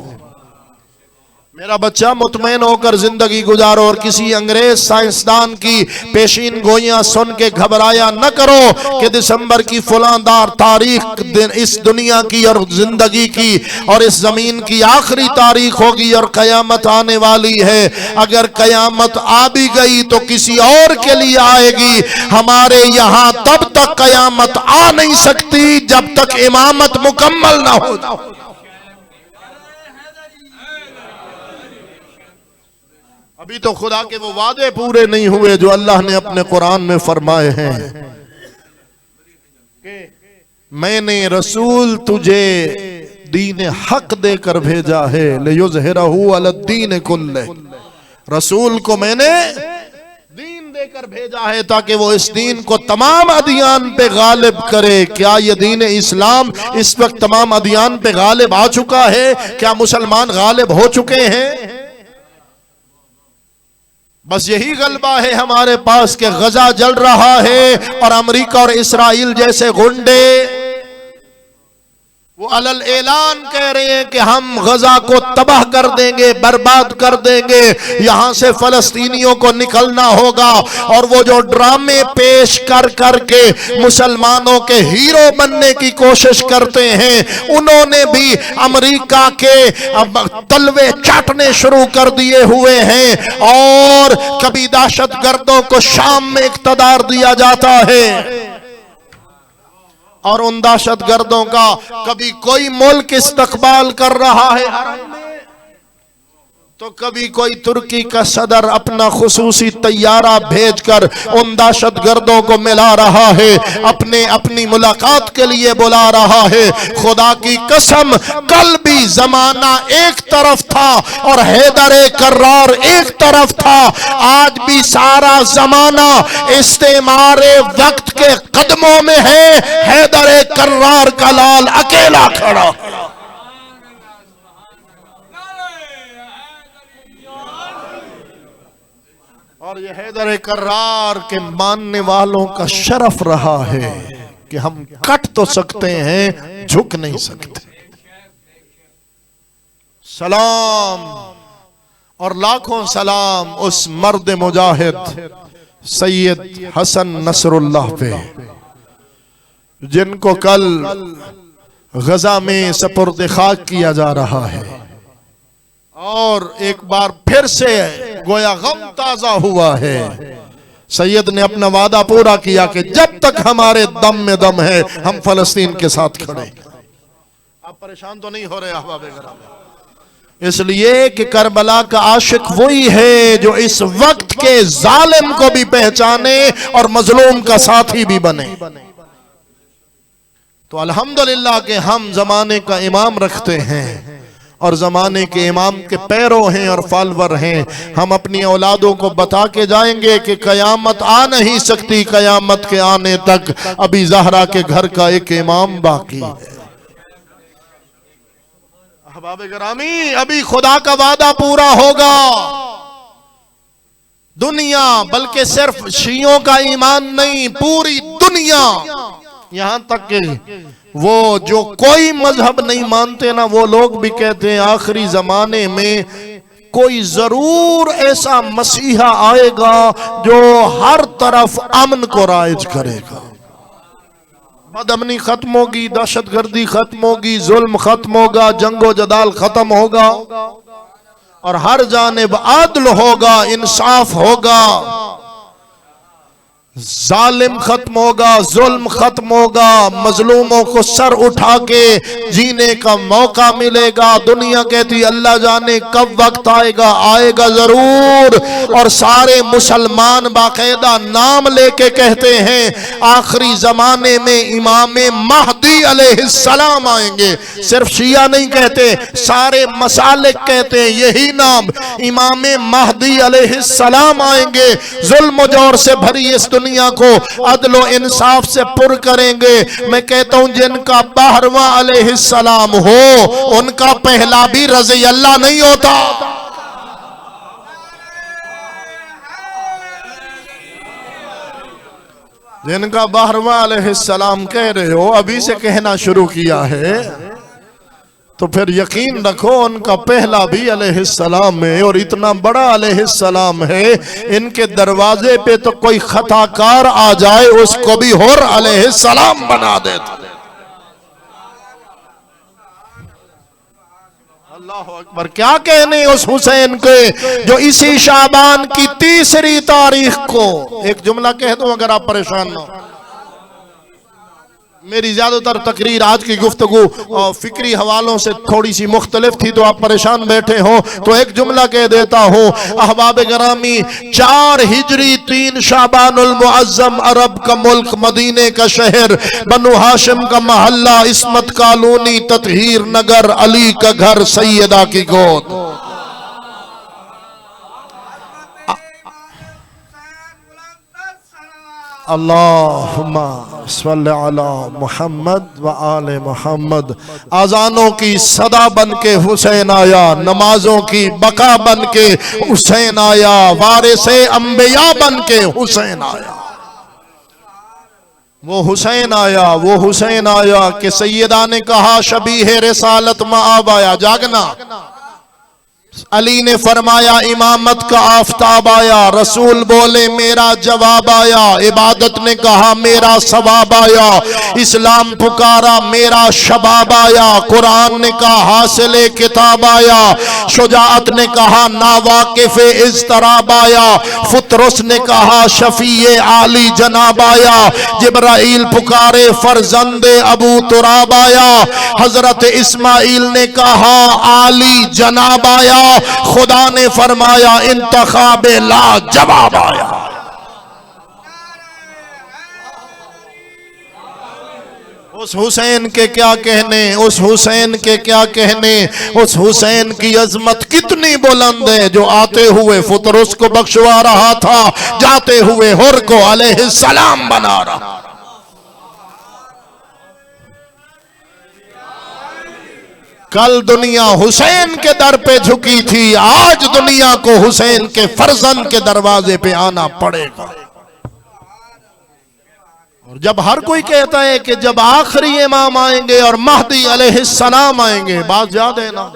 मेरा बच्चा मुतमईन होकर जिंदगी गुजारो और किसी अंग्रेज साइंसदान की पेशीन गोइयां सुन के घबराया न करो कि दिसंबर की फलांदार तारीख इस दुनिया की और जिंदगी की और इस जमीन की आखिरी तारीख होगी और कयामत आने वाली है। अगर कयामत आ भी गई तो किसी और के लिए आएगी। हमारे यहाँ तब तक कयामत आ नहीं सकती जब तक इमामत मुकम्मल ना हो। अभी तो खुदा के वो वादे पूरे नहीं हुए जो अल्लाह ने अपने कुरान में फरमाए हैं। मैंने रसूल तुझे दीन हक देकर भेजा है, लियुज़हिरहु अलद्दीन कुल्ले। रसूल को मैंने दीन देकर भेजा है ताकि वो इस दीन को तमाम अदियान पे गालिब करे। क्या ये दीन इस्लाम इस वक्त तमाम अदियान पे गालिब आ चुका है? क्या मुसलमान गालिब हो चुके हैं? बस यही गलबा है हमारे पास कि गजा जल रहा है और अमेरिका और इस्राइल जैसे गुंडे वो अलल ऐलान कह रहे हैं कि हम गजा को तबाह कर देंगे, बर्बाद कर देंगे, यहां से फलस्तीनियों को निकलना होगा। और वो जो ड्रामे पेश कर करके मुसलमानों के हीरो बनने की कोशिश करते हैं, उन्होंने भी अमेरिका के तलवे चाटने शुरू कर दिए हुए हैं। और कभी दहशतगर्दों को शाम में इक़्तिदार दिया जाता है और उन दहशतगर्दों का कभी कोई मुल्क इस्तकबाल कर रहा है हरम में, तो कभी कोई तुर्की का सदर अपना खुसूसी तैयारा भेजकर उन दहशतगर्दों को मिला रहा है, अपनी मुलाकात के लिए बुला रहा है। खुदा की कसम, कल भी जमाना एक तरफ था और हैदर कर्रार एक तरफ था, आज भी सारा जमाना इस्तेमारे वक्त के कदमों में है। हैदर कर्रार का लाल अकेला खड़ा। और ये हैदर कर्रार के मानने वालों का शरफ रहा है कि हम कट तो सकते हैं, झुक नहीं सकते। सलाम और लाखों सलाम उस मर्द मुजाहिद सैयद हसन नसरुल्लाह पे, जिनको कल गजा में सपुर्द खाक किया जा रहा है। और एक बार फिर से गोया गम ताजा हुआ है। सैयद ने अपना वादा पूरा किया कि जब तक हमारे दम में दम है हम फलस्तीन के साथ खड़े। आप परेशान तो नहीं हो रहे अहबाब किराम? इसलिए कि करबला का आशिक वही है जो इस वक्त के जालिम को भी पहचाने और मजलूम का साथी भी बने। तो अल्हम्दुलिल्लाह कि हम जमाने का इमाम रखते हैं और जमाने के इमाम के पैरों हैं और फॉलोवर हैं। हम अपनी औलादों को बता के जाएंगे कि कयामत आ नहीं सकती, कयामत के आने तक अभी ज़हरा के घर का एक इमाम बाकी है। अहबाब गिरामी, अभी खुदा का वादा पूरा होगा। दुनिया, बल्कि सिर्फ शियों का ईमान नहीं, पूरी दुनिया, यहां तक कि वो जो कोई मजहब नहीं मानते ना, वो लोग भी कहते हैं आखिरी जमाने में कोई जरूर ऐसा मसीहा आएगा जो हर तरफ अमन को राइज करेगा। बदअमनी खत्म होगी, दहशतगर्दी खत्म होगी, जुल्म खत्म होगा, जंगो जदाल खत्म होगा और हर जानिब आदल होगा, इंसाफ होगा, जालिम खत्म होगा, जुल्म खत्म होगा, मजलूमों को सर उठा के जीने का मौका मिलेगा। दुनिया कहती अल्लाह जाने कब वक्त आएगा, आएगा जरूर। और सारे मुसलमान बाकायदा नाम लेके कहते हैं आखिरी जमाने में इमाम महदी अलैहिस्सलाम आएंगे। सिर्फ शिया नहीं कहते, सारे मसालिक कहते हैं यही नाम, इमाम महदी अलैहिस्सलाम आएंगे। जुल्म जोर से भरी इस दुनिया को अदलो इंसाफ से पुर करेंगे। मैं कहता हूं जिनका 12वां अलैहिस्सलाम हो उनका पहला भी रज़ी अल्लाह नहीं होता। जिनका 12वां अलैहिस्सलाम कह रहे हो, अभी से कहना शुरू किया है, तो फिर यकीन रखो उनका पहला भी अलैहिस्सलाम है। और इतना बड़ा अलैहिस्सलाम है, इनके दरवाजे पे तो कोई खताकार आ जाए उसको भी हुर अलैहिस्सलाम बना देता। अल्लाह अकबर। क्या कहने उस हुसैन के जो इसी शाबान की 3री तारीख को, एक जुमला कह दूं अगर आप परेशान ना हो। मेरी ज्यादातर तकरीर आज की गुफ्तगू फिक्री हवालों से थोड़ी सी मुख्तलिफ थी, तो आप परेशान बैठे हो तो एक जुमला कह देता हूँ। अहबाब गिरामी, 4 हिजरी 3 शाबानुल मुअज्जम, अरब का मुल्क, मदीने का शहर, बनु हाशिम का महल्ला, इस्मत कॉलोनी, ततहीर नगर, अली का घर, सैयदा की गोद। अल्लाहुम्मा सल्ली अला मुहम्मद व आले मुहम्मद। आजानों की सदा बन के हुसैन आया, नमाजों की बका बन के हुसैन आया, वारिसे अंबिया बन के हुसैन आया। वो हुसैन आया, वो हुसैन आया कि सैयदा ने कहा शबीह रिसालत मआब आया, जागना। अली ने फरमाया इमामत का आफताब आया। रसूल बोले मेरा जवाब आया। इबादत ने कहा मेरा सवाब आया। इस्लाम पुकारा मेरा शबाब आया। कुरान ने कहा हासिले किताब आया। शुजाअत ने कहा नावाकिफ इज़्तराब आया। फुतरस ने कहा शफीए आली जनाब आया। जिब्राइल पुकारे फरजंदे अबू तुराब आया। हजरत इस्माइल ने कहा आली जनाब आया। खुदा ने फरमाया इंतखाबे ला जवाब आया। उस हुसैन के क्या कहने, उस हुसैन के क्या कहने। उस हुसैन की अजमत कितनी बुलंद है जो आते हुए फुतरस को बख्शवा रहा था, जाते हुए हुर को अलैहिस्सलाम बना रहा। कल दुनिया हुसैन के दर पे झुकी थी, आज दुनिया को हुसैन के फर्जंद के दरवाजे पे आना पड़ेगा। और जब हर कोई कहता है कि जब आखिरी इमाम आएंगे और महदी अलैहिस्सलाम आएंगे, बात याद है ना,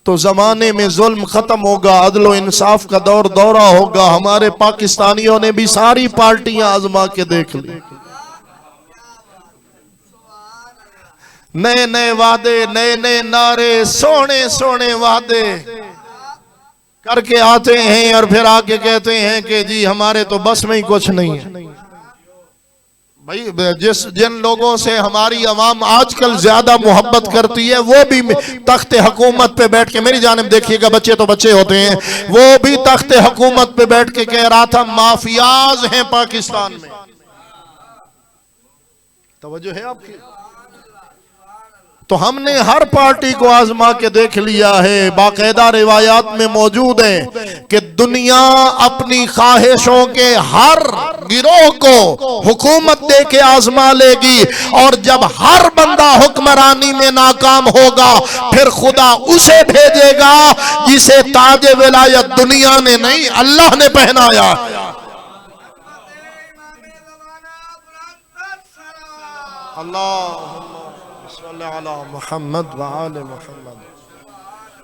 तो जमाने में जुल्म खत्म होगा, अदलो इंसाफ का दौर दौरा होगा। हमारे पाकिस्तानियों ने भी सारी पार्टियां आजमा के देख ली। नए नए वादे, नए नए नारे, सोने सोने वादे करके आते हैं और फिर आके कहते हैं कि जी हमारे तो बस में ही कुछ नहीं है। भाई जिन लोगों से हमारी अवाम आजकल ज्यादा मोहब्बत करती है वो भी तख्ते हुकूमत पे बैठ के, मेरी जानिब देखिएगा, बच्चे तो बच्चे होते हैं, वो भी तख्ते हुकूमत पे बैठ के कह रहा था माफियाज हैं पाकिस्तान में। तवज्जो है आपकी? तो हमने हर पार्टी को आजमा के देख लिया है। बाकायदा रिवायात में मौजूद है कि दुनिया अपनी ख्वाहिशों के हर गिरोह को हुकूमत दे के आजमा लेगी, और जब हर बंदा हुक्मरानी में नाकाम होगा फिर खुदा उसे भेजेगा जिसे ताज विलायत दुनिया ने नहीं अल्लाह ने पहनाया। मोहम्मद व आले मोहम्मद।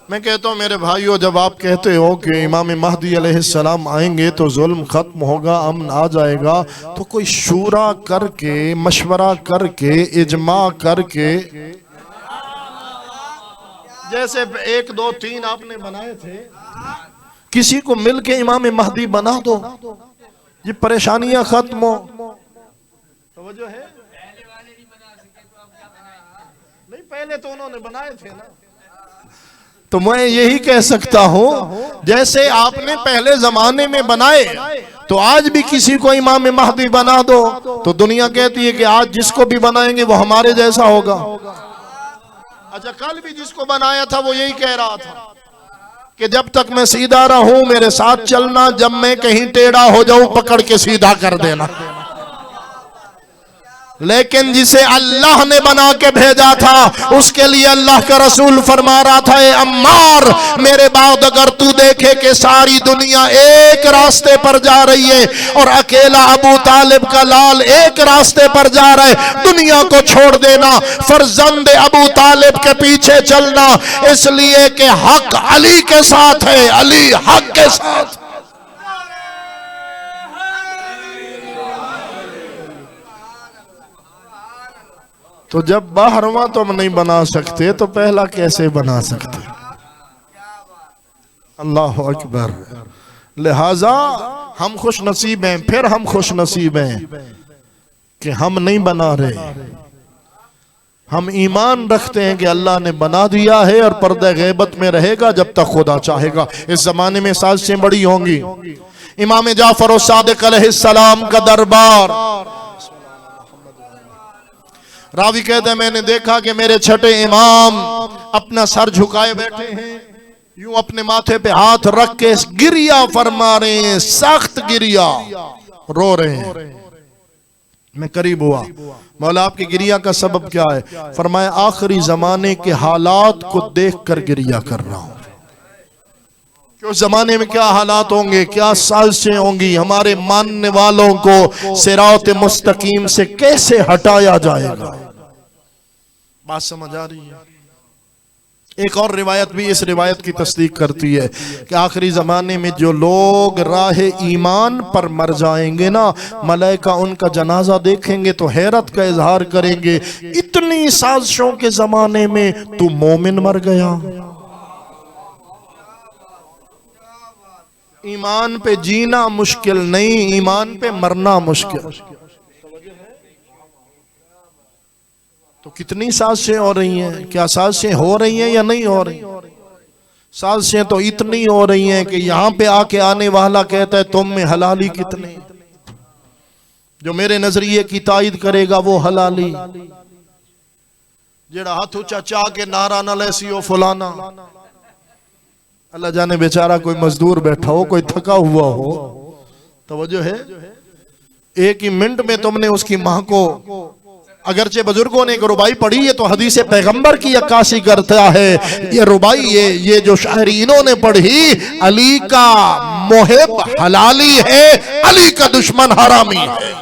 मैं कहता हूँ मेरे भाइयों, जब आप कहते हो कि इमाम महदी अलैहिस्सलाम आएंगे तो जुल्म खत्म होगा, अमन आ जाएगा, तो कोई शूरा करके, मशवरा करके, इजमा करके, जैसे 1 2 3 आपने बनाए थे, किसी को मिलके इमाम महदी बना दो, ये परेशानियां खत्म हो। तो जो है नहीं, पहले तो उन्होंने बनाए थे ना। तो मैं यही कह सकता हूं, जैसे आपने पहले जमाने में बनाए तो आज भी किसी को इमाम महदी बना दो, तो दुनिया कहती है कि आज जिसको भी बनाएंगे वो हमारे जैसा होगा। अच्छा, कल भी जिसको बनाया था वो यही कह रहा था कि जब तक मैं सीधा रहूं मेरे साथ चलना, जब मैं कहीं टेढ़ा हो जाऊं पकड़ के सीधा कर देना। लेकिन जिसे अल्लाह ने बना के भेजा था उसके लिए अल्लाह का रसूल फरमा रहा था, ए अम्मार, मेरे बाद अगर तू देखे कि सारी दुनिया एक रास्ते पर जा रही है और अकेला अबू तालिब का लाल एक रास्ते पर जा रहा है, दुनिया को छोड़ देना, फर्जंद अबू तालिब के पीछे चलना, इसलिए कि हक अली के साथ है, अली हक के साथ। तो जब 12वां तुम नहीं बना सकते तो पहला कैसे बना सकते? अल्लाह अकबर। लिहाजा हम खुश नसीब हैं, फिर हम खुश नसीब हैं कि हम नहीं बना रहे। हम ईमान रखते हैं कि अल्लाह ने बना दिया है और पर्दे गैबत में रहेगा जब तक खुदा चाहेगा। इस जमाने में साजिशें बड़ी होंगी। इमाम जाफर सादिक अलैहिस्सलाम का दरबार, रावी कहते हैं मैंने देखा कि मेरे छठे इमाम अपना सर झुकाए बैठे हैं, यूं अपने माथे पे हाथ रख के गिरिया फरमा रहे हैं, सख्त गिरिया, रो रहे हैं। मैं करीब हुआ, मौला आपकी गिरिया का सबब क्या है? फरमाया आखिरी जमाने के हालात को देख कर गिरिया कर रहा हूं। उस जमाने में क्या हालात होंगे, क्या साजिशें होंगी, हमारे मानने वालों को सिरात मुस्तकीम से कैसे हटाया जाएगा। बात समझ आ रही है? एक और रिवायत भी इस रिवायत की तस्दीक करती है कि आखिरी जमाने में जो लोग राह ईमान पर मर जाएंगे ना, मलाइका उनका जनाजा देखेंगे तो हैरत का इजहार करेंगे, इतनी साजिशों के जमाने में तू मोमिन मर गया। ईमान पे जीना मुश्किल नहीं, ईमान पे मरना मुश्किल। तो कितनी साजिशें हो रही हैं? क्या साजिशें हो रही हैं या नहीं हो रही? साजिशें तो इतनी हो रही हैं कि यहां पे आके आने वाला कहता है तुम में हलाली कितनी, जो मेरे नजरिए की तायद करेगा वो हलाली, जेड़ा हाथ ऊंचा चाह के नारा न लैसी हो फुलाना। अल्लाह जाने बेचारा कोई मजदूर बैठा हो, कोई थका हुआ हो, तवज्जो है, एक ही मिनट में तुमने उसकी मां को, अगरचे बुजुर्गों ने एक रुबाई पढ़ी है तो हदीस पैगंबर की अक्कासी करता है ये रुबाई, ये जो शायरी इन्होंने पढ़ी, अली का मुहिब हलाली है, अली का दुश्मन हरामी है।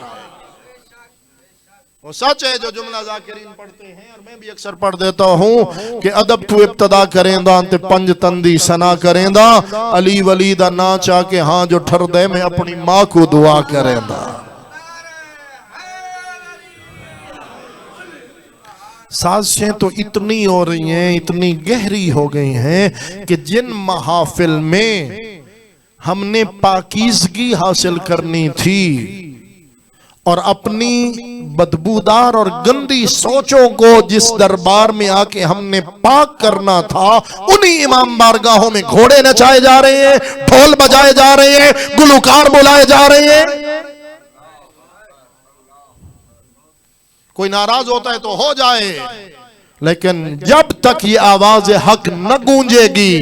वो सच है जो जुमला जाकिरीन पढ़ते हैं, और मैं भी अक्सर पढ़ देता हूं कि अदब तू इब्तदा करेंदा ते पंज तंदी सना करेंदा, अली वली दा ना चाह के हां जो ठर दे मैं अपनी मां को दुआ करेंदा। साजिशें तो इतनी हो रही हैं, इतनी गहरी हो गई हैं कि जिन महाफिल में हमने पाकीज़गी हासिल करनी थी और अपनी बदबूदार और गंदी सोचों को जिस दरबार में आके हमने पाक करना था, उन्हीं इमाम बारगाहों में घोड़े नचाए जा रहे हैं, ढोल बजाए जा रहे हैं, गुलकार बुलाए जा रहे हैं। कोई नाराज होता है तो हो जाए, लेकिन जब तक ये आवाज हक न गूंजेगी,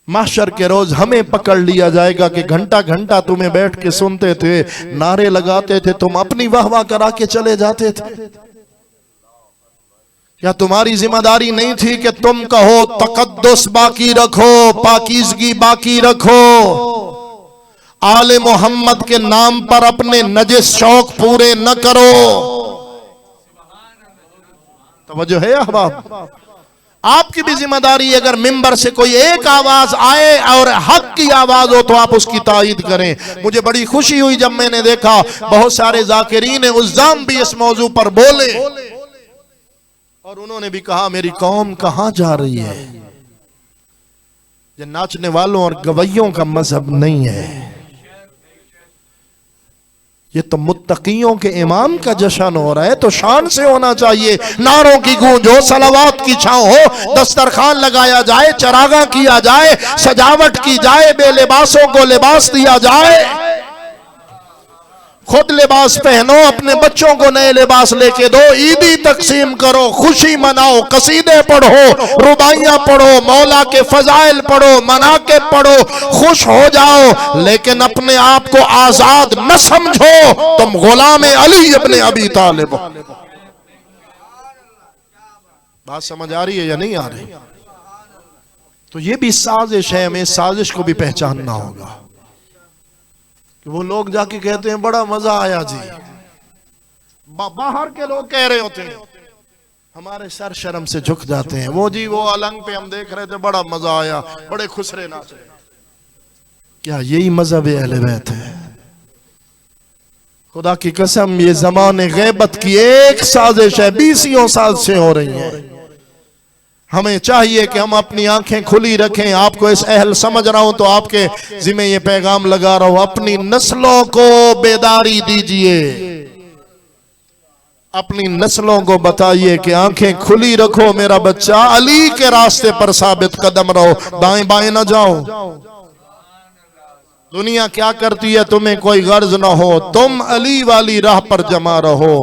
महशर के रोज हमें पकड़ लिया जाएगा कि घंटा घंटा तुम्हें बैठ के सुनते थे, नारे लगाते थे, तुम अपनी वाह वाह करा के चले जाते थे। क्या तुम्हारी जिम्मेदारी नहीं थी कि तुम कहो तकद्दुस बाकी रखो, पाकीज़गी बाकी रखो, आले मोहम्मद के नाम पर अपने नजिस शौक पूरे न करो? तवज्जो है अहबाब? आपकी भी जिम्मेदारी, अगर मिंबर से कोई एक आवाज आए और हक की आवाज हो तो आप उसकी तायीद करें। मुझे बड़ी खुशी हुई जब मैंने देखा बहुत सारे जाकिरीन उज़्ज़ाम भी इस मौजू पर बोले और उन्होंने भी कहा मेरी कौम कहां जा रही है। ये नाचने वालों और गवैयों का मजहब नहीं है, ये तो मुत्तकियों के इमाम का जश्न हो रहा है, तो शान से होना चाहिए। नारों की गूंज हो, सलावात की छांव हो, दस्तरखान लगाया जाए, चरागा किया जाए, सजावट की जाए, बेलिबासों को लिबास दिया जाए, खुद लिबास पहनो, अपने बच्चों को नए लिबास लेके दो, ईदी तकसीम करो, खुशी मनाओ, कसीदे पढ़ो, रुबाइयां पढ़ो, मौला के फजाइल पढ़ो, मनाके पढ़ो, खुश हो जाओ, लेकिन अपने आप को आजाद न समझो तुम गुलाम अली इब्न अबी तालिब। बात समझ आ रही है या नहीं आ रही? तो ये भी साजिश है, हमें साजिश को भी पहचानना होगा। कि वो लोग जाके कहते हैं बड़ा मजा आया जी, बाहर के लोग कह रहे होते हैं, हमारे सर शर्म से झुक जाते हैं। वो जी वो अलंग पे हम देख रहे थे, बड़ा मजा आया, बड़े खुसरे नाच रहे। क्या यही मजहब अहले बैत है? खुदा की कसम ये जमाने गैबत की एक साजिश है, 20 साल से हो रही है। हमें चाहिए कि हम अपनी आंखें खुली रखें। आपको इस अहल समझ रहा हूं तो आपके जिम्मे ये पैगाम लगा रहा हूं, अपनी नस्लों को बेदारी दीजिए, अपनी नस्लों को बताइए कि आंखें खुली रखो मेरा बच्चा, अली के रास्ते पर साबित कदम रहो, दाएं बाएं ना जाओ। दुनिया क्या करती है तुम्हें कोई गर्ज ना हो, तुम अली वाली राह पर जमा रहो।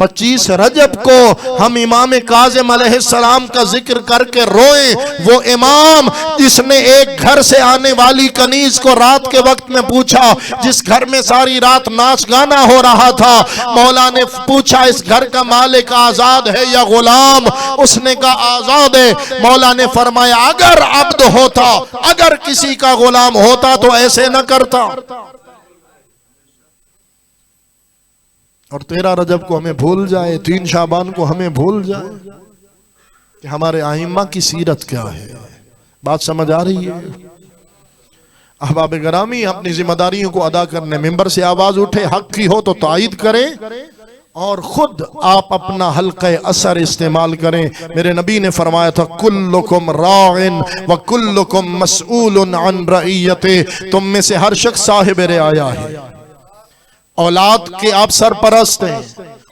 25 रजब को हम इमाम काज़िम अलैहिस्सलाम का जिक्र करके रोए, वो इमाम जिसने एक घर से आने वाली कनीज को रात के वक्त में पूछा, जिस घर में सारी रात नाच गाना हो रहा था, मौला ने पूछा इस घर का मालिक आजाद है या गुलाम? उसने कहा आजाद है। मौला ने फरमाया अगर अब्द होता, अगर किसी का गुलाम होता तो ऐसे न करता। और 13 रजब को हमें भूल जाए, 3 शाबान को हमें भूल जाए कि हमारे आइम्मा की सीरत क्या है। बात समझ आ रही है? अहबाब गिरामी, अपनी जिम्मेदारियों को अदा करने मिंबर से आवाज उठे, हक की हो तो तायीद करें और खुद आप अपना हल्क़े असर इस्तेमाल करें। मेरे नबी ने फरमाया था कुल्लुकुम राइन व कुल्लुकुम मसऊलुन अन रइयते, तुम में से हर शख्स साहिब रिआया है। औलाद के आप सरपरस्त हैं,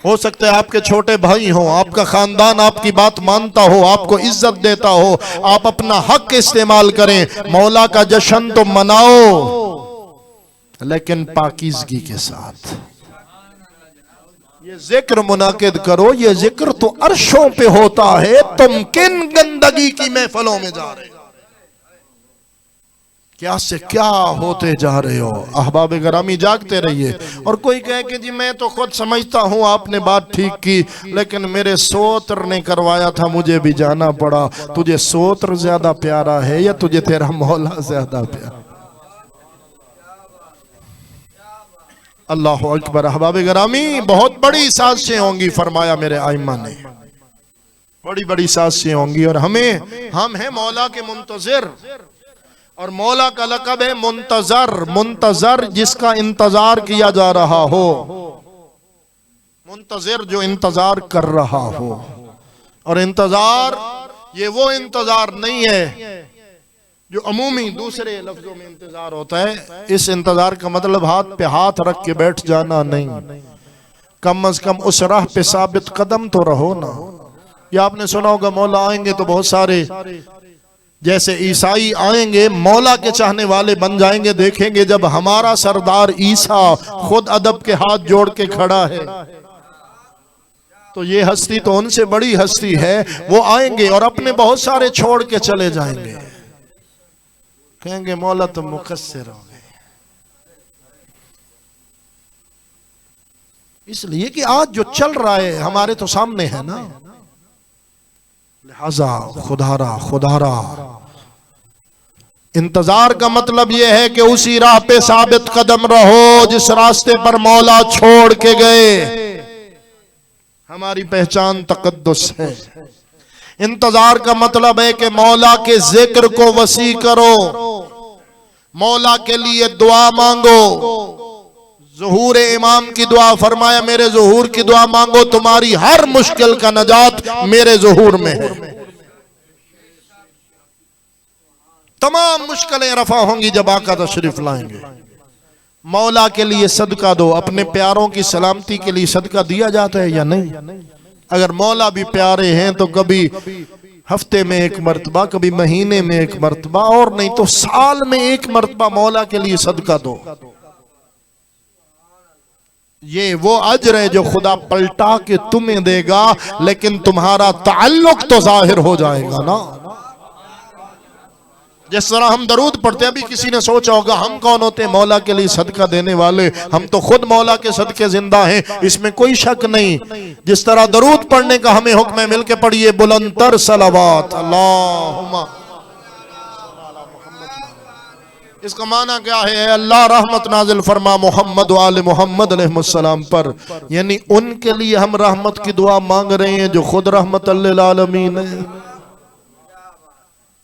हो सकता है आपके छोटे भाई हो, आपका खानदान आपकी बात मानता हो, आपको इज्जत देता हो, आप अपना हक इस्तेमाल करें। मौला का जश्न तो मनाओ लेकिन पाकीज़गी के साथ। ये जिक्र मुनाकिद करो, ये जिक्र तो अर्शों पे होता है, तुम किन गंदगी की महफिलों में जा रहे हो, क्या से क्या होते जा रहे हो। अहबाब गिरामी जागते रहिए। और कोई कहे कि जी मैं तो खुद समझता हूँ आपने बात ठीक की, लेकिन मेरे सोत्र ने करवाया था, मुझे भी जाना पड़ा। तुझे सोत्र ज्यादा प्यारा है या तुझे तेरा मौला ज्यादा प्यारा? अल्लाह अकबर। अहबाब गिरामी, बहुत बड़ी साजिशें होंगी फरमाया मेरे आइम्मा ने, बड़ी बड़ी साजिशें होंगी। और हम हैं मौला के मुंतजिर, और मौला का लक़ब है मुंतजर। मुंतजर जिसका इंतजार किया जा रहा हो, मुंतजिर जो इंतजार कर रहा हो। और इंतजार ये वो इंतजार नहीं है जो अमूमी दूसरे लफ्जों में इंतजार होता है। इस इंतजार का मतलब हाथ पे हाथ रख के बैठ जाना नहीं, कम अज कम उस राह पे साबित कदम तो रहो ना। या आपने सुना होगा मौला आएंगे तो बहुत सारे, जैसे ईसाई आएंगे मौला के चाहने वाले बन जाएंगे। देखेंगे जब हमारा सरदार ईसा खुद अदब के हाथ जोड़ के खड़ा है तो ये हस्ती तो उनसे बड़ी हस्ती है, वो आएंगे और अपने बहुत सारे छोड़ के चले जाएंगे, कहेंगे मौला तुम मुकस्सिर हो गए। इसलिए कि आज जो चल रहा है हमारे तो सामने है ना, लिहाजा खुदारा इंतजार का मतलब यह है कि उसी राह पे साबित कदम रहो जिस रास्ते पर मौला छोड़ के गए। हमारी पहचान तकद्दुस है। इंतजार का मतलब है कि मौला के जिक्र को वसी करो, मौला के लिए दुआ मांगो। ज़ुहूर इमाम की दुआ, फरमाया मेरे ज़ुहूर की दुआ मांगो, तुम्हारी हर मुश्किल का नजात मेरे ज़ुहूर में है। तमाम मुश्किलें रफा होंगी जब आका तशरीफ लाएंगे। मौला के लिए सदका दो, अपने प्यारों की सलामती के लिए सदका दिया जाता है या नहीं? अगर मौला भी प्यारे हैं तो कभी हफ्ते में एक मर्तबा, कभी महीने में एक मर्तबा, और नहीं तो साल में एक मर्तबा मौला के लिए सदका दो। ये वो अजर है जो खुदा पलटा के तुम्हें देगा, लेकिन तुम्हारा ताल्लुक तो जाहिर हो जाएगा ना। जिस तरह हम दरूद पढ़ते हैं, अभी किसी ने सोचा होगा हम कौन होते हैं मौला के लिए सदका देने वाले, हम तो खुद मौला के सदके जिंदा हैं, इसमें कोई शक नहीं। जिस तरह दरूद पढ़ने का हमें हुक्म है, मिलके पढ़िए बुलंदतर सलावत अल्लाहुम्मा। इसका माना क्या है? अल्लाह रहमत नाजिल फरमा मोहम्मद व आले मोहम्मद अलैहिस्सलाम पर, यानी उनके लिए हम रहमत की दुआ मांग रहे हैं जो खुद रहमत लिल आलमीन है।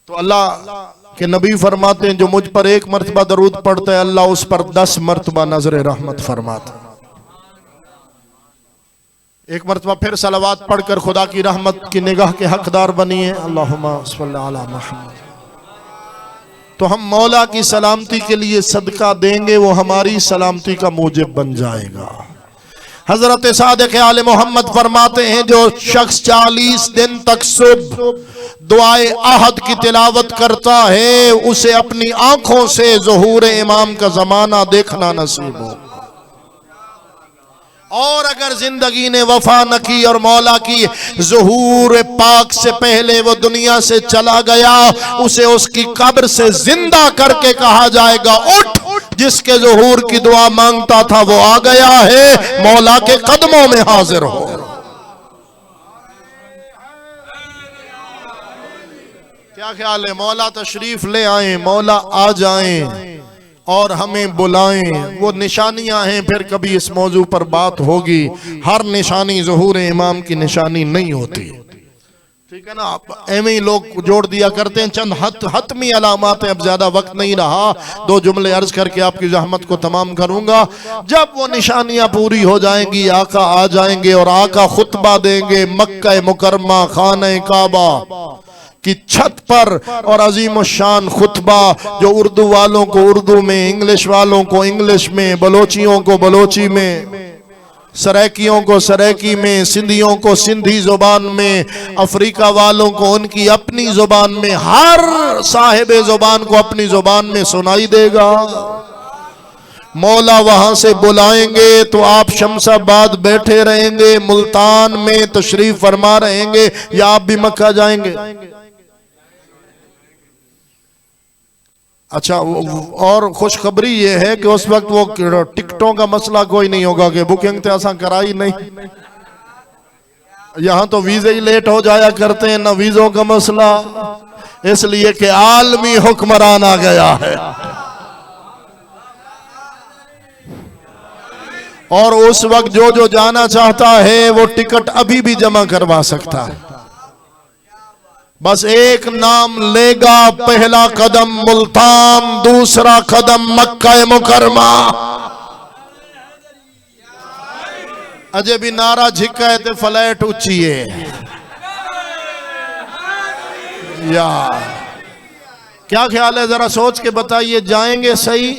तो अल्लाह के नबी फरमाते हैं जो मुझ पर एक मर्तबा दरूद पढ़ता है, अल्लाह उस पर 10 मर्तबा नजर रहमत फरमाता। एक मर्तबा फिर सलावात पढ़कर खुदा की रहमत की निगाह के हकदार बनिए, अल्लाहुम्मा सल्ली अला मुहम्मद। तो हम मौला की सलामती के लिए सदका देंगे, वो हमारी सलामती का मूजिब बन जाएगा। हजरत सादिक आले मोहम्मद फरमाते हैं जो शख्स 40 दिन तक सुबह दुआए अहद की तिलावत करता है, उसे अपनी आंखों से ज़ुहूर इमाम का जमाना देखना नसीब हो। और अगर जिंदगी ने वफा न की और मौला की ज़ुहूर पाक से पहले वो दुनिया से चला गया, उसे उसकी कब्र से जिंदा करके कहा जाएगा उठ, जिसके ज़ुहूर की दुआ मांगता था वो आ गया है, मौला के कदमों में हाजिर हो। क्या ख्याल है? मौला तशरीफ ले आए, मौला आ जाएं और हमें बुलाएं। वो निशानियां हैं, फिर कभी इस मौजू पर बात होगी। हर निशानी ज़ुहूर इमाम की निशानी नहीं होती, ठीक है ना। आप एवं ही लोग जोड़ दिया करते हैं चंद हतमी अलामात। अब ज्यादा वक्त नहीं रहा, 2 जुमले अर्ज करके आपकी जहमत को तमाम करूंगा। जब वो निशानियां पूरी हो जाएंगी, आका आ जाएंगे और आका खुतबा देंगे मक्का मुकरमा खाने काबा की छत पर, और अजीम शान खुतबा जो उर्दू वालों को उर्दू में, इंग्लिश वालों को इंग्लिश में, बलोचियों को बलोची में, सराइकियों को सराइकी में, सिंधियों को सिंधी जुबान में, अफ्रीका वालों को उनकी अपनी जुबान में, हर साहिब जुबान को अपनी जुबान में सुनाई देगा। मौला वहां से बुलाएंगे तो आप शमशाबाद बैठे रहेंगे, मुल्तान में तशरीफ फरमा रहेंगे, या आप भी मक्का जाएंगे? अच्छा, और खुशखबरी ये है कि उस वक्त वो टिकटों का मसला कोई नहीं होगा कि बुकिंग तो ऐसा कराई नहीं। यहाँ तो वीजे ही लेट हो जाया करते हैं, ना वीजों का मसला, इसलिए कि आलमी हुक्मरान आ गया है। और उस वक्त जो जो जाना चाहता है वो टिकट अभी भी जमा करवा सकता है। बस एक नाम लेगा, पहला कदम मुल्तान, दूसरा कदम मक्का मुकरमा। अजय भी नारा झिका है तो फ्लैट ऊंची है यार। क्या ख्याल है? जरा सोच के बताइए, जाएंगे सही?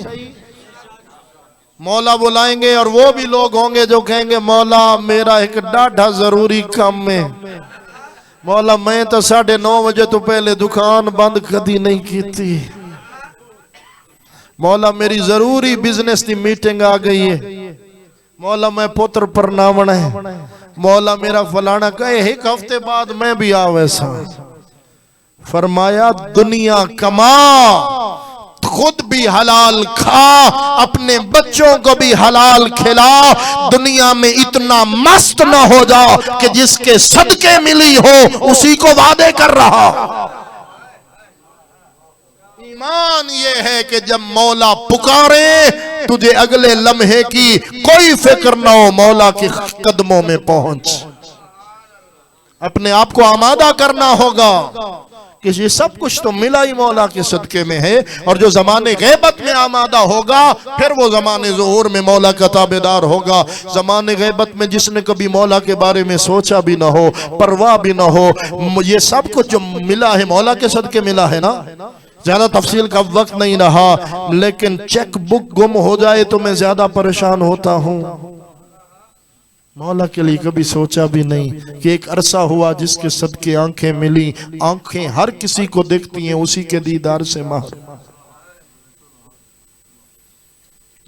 मौला बुलाएंगे और वो भी लोग होंगे जो कहेंगे मौला मेरा एक डाढ़ा जरूरी काम है, मौला मैं तो 9:30 बजे तो पहले दुकान बंद कदी नहीं की थी, मौला मेरी जरूरी बिजनेस की मीटिंग आ गई है, मौला मैं पुत्र परनावना है, मौला मेरा फलाना कहे एक हफ्ते बाद मैं भी आ वैसा। फरमाया दुनिया कमा, खुद भी हलाल खा, अपने बच्चों को भी हलाल खिला, दुनिया में इतना मस्त न हो जाओ कि जिसके सदके मिली हो उसी को वादे कर रहा। ईमान ये है कि जब मौला पुकारे तुझे अगले लम्हे की कोई फिक्र न हो, मौला के कदमों में पहुंच। अपने आप को आमादा करना होगा कि ये सब कुछ तो मिला ही मौला के सदके में है। और जो जमाने गैबत में आमादा होगा फिर वो जमाने ज़ुहूर में मौला का ताबेदार होगा। जमाने गैबत में जिसने कभी मौला के बारे में सोचा भी ना हो, परवाह भी ना हो, ये सब कुछ जो मिला है मौला के सदके मिला है ना। ज्यादा तफसील का वक्त नहीं रहा, लेकिन चेक बुक गुम हो जाए तो मैं ज्यादा परेशान होता हूँ। मौला के लिए कभी सोचा भी नहीं कि एक अरसा हुआ जिसके सदके आंखें मिली, आंखें हर किसी को देखती हैं, उसी के दीदार से महरूम।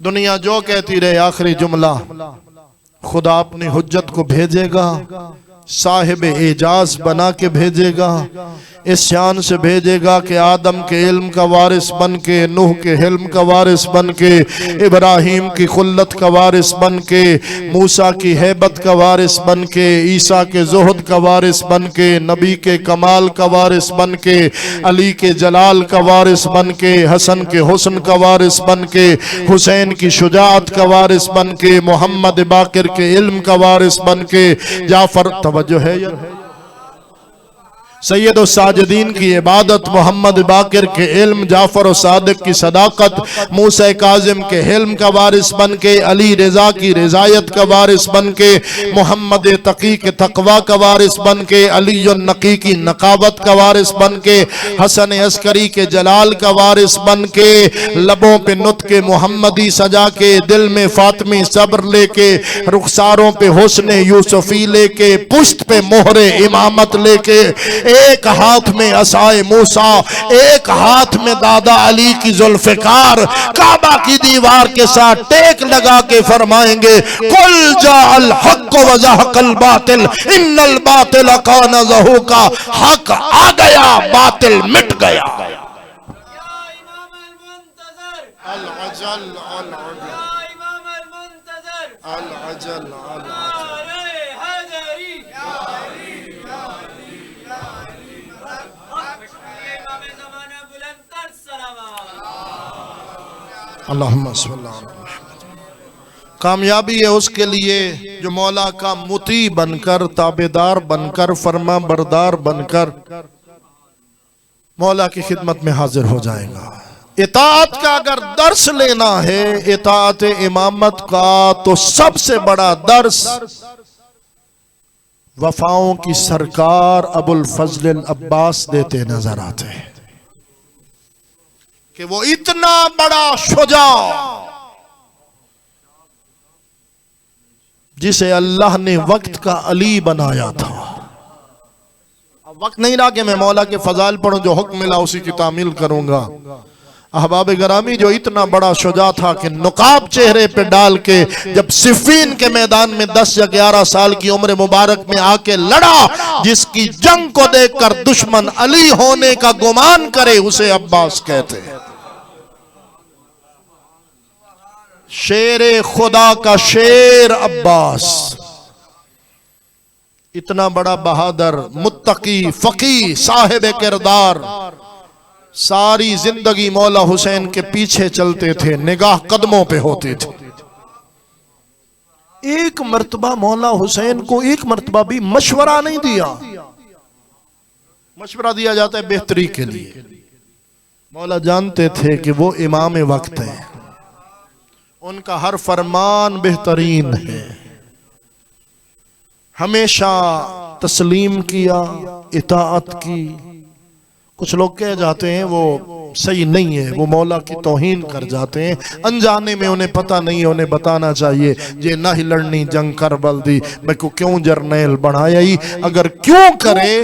दुनिया जो कहती रहे, आखिरी जुमला, खुदा अपनी हुज्जत को भेजेगा, साहिब एजाज बना के भेजेगा, इस शान से भेजेगा कि आदम के इल्म का वारिस बन के, नूह के हिल्म का वारिस बन के, इब्राहिम की खुल्लत का वारिस बन के, मूसा की हैबत का वारिस बन के, ईसा के ज़ुहद का वारिस बन के, नबी के कमाल का वारिस बन के, अली के जलाल का वारिस बन के, हसन के हुस्न का वारिस बन के, हुसैन की शुजाअत का वारिस बन के, मोहम्मद बाकिर के इल्म का वारिस बन के, जाफर, तवज्जो है या सैयद साजिदीन की इबादत, मोहम्मद बाकिर के इल्म, जाफर सादिक की सदाकत, मूसा काजिम के हिल्म का वारिस बन के, अली रजा की रजायत का वारिस बन के, मोहम्मद तकी के तकवा का वारिस बन के, अली नकी की नकावत का वारिस बन के, हसन अस्करी के जलाल का वारिस बन के, लबों पे नुत्के मोहम्मदी सजा के, दिल में फातिमी सब्र लेके, रुखसारों पे हुस्न यूसुफी लेके, पुश्त पे मोहरे इमामत लेके, एक हाथ में असाए मूसा, एक हाथ में दादा अली की जुल्फिकार, काबा की दीवार के साथ टेक लगा के फरमाएंगे, कुल जाअल हक व ज़हक़ल बातिल इन्नल बातिल कान ज़हूक़ा, हक आ गया बातिल मिट गया। अल्लाहुम्मा सल्ली अला मुहम्मद। कामयाबी है उसके लिए जो मौला का मुती बनकर, ताबेदार बनकर, फरमा बरदार बनकर मौला की खिदमत में हाजिर हो जाएगा। इताअत का अगर दर्स लेना है, इताअत इमामत का, तो सबसे बड़ा दर्स वफाओं की सरकार अबुल फजल अब्बास देते नजर आते हैं कि वो इतना बड़ा शुजा जिसे अल्लाह ने वक्त का अली बनाया था। अब वक्त नहीं रहा कि मैं मौला के फजाइल पढ़ूं, जो हुक्म मिला उसी की तामील करूंगा। अहबाब गरामी, जो इतना बड़ा शुजा था कि नुकाब चेहरे पे डाल के जब सिफ़ीन के मैदान में 10 या 11 साल की उम्र मुबारक में आके लड़ा, जिसकी जंग को देखकर दुश्मन अली होने का गुमान करे, उसे अब्बास कहते हैं। शेरे खुदा का शेर अब्बास, इतना बड़ा बहादुर, मुत्तकी, फकी, साहिब किरदार, सारी जिंदगी मौला हुसैन के पीछे चलते थे, निगाह कदमों पे होती थी। एक मर्तबा मौला हुसैन को एक मर्तबा भी मशवरा नहीं दिया। मशवरा दिया जाता है बेहतरी के लिए। मौला जानते थे कि वो इमाम वक्त है, उनका हर फरमान बेहतरीन है। हमेशा तस्लीम किया, इताअत की। कुछ लोग कह जाते हैं वो सही नहीं है, वो मौला की तौहीन कर जाते हैं, अनजाने में, उन्हें पता नहीं है, उन्हें बताना चाहिए ये ना ही लड़नी जंग करबल दी, मैं को क्यों जर्नैल बनाया ही। अगर क्यों करे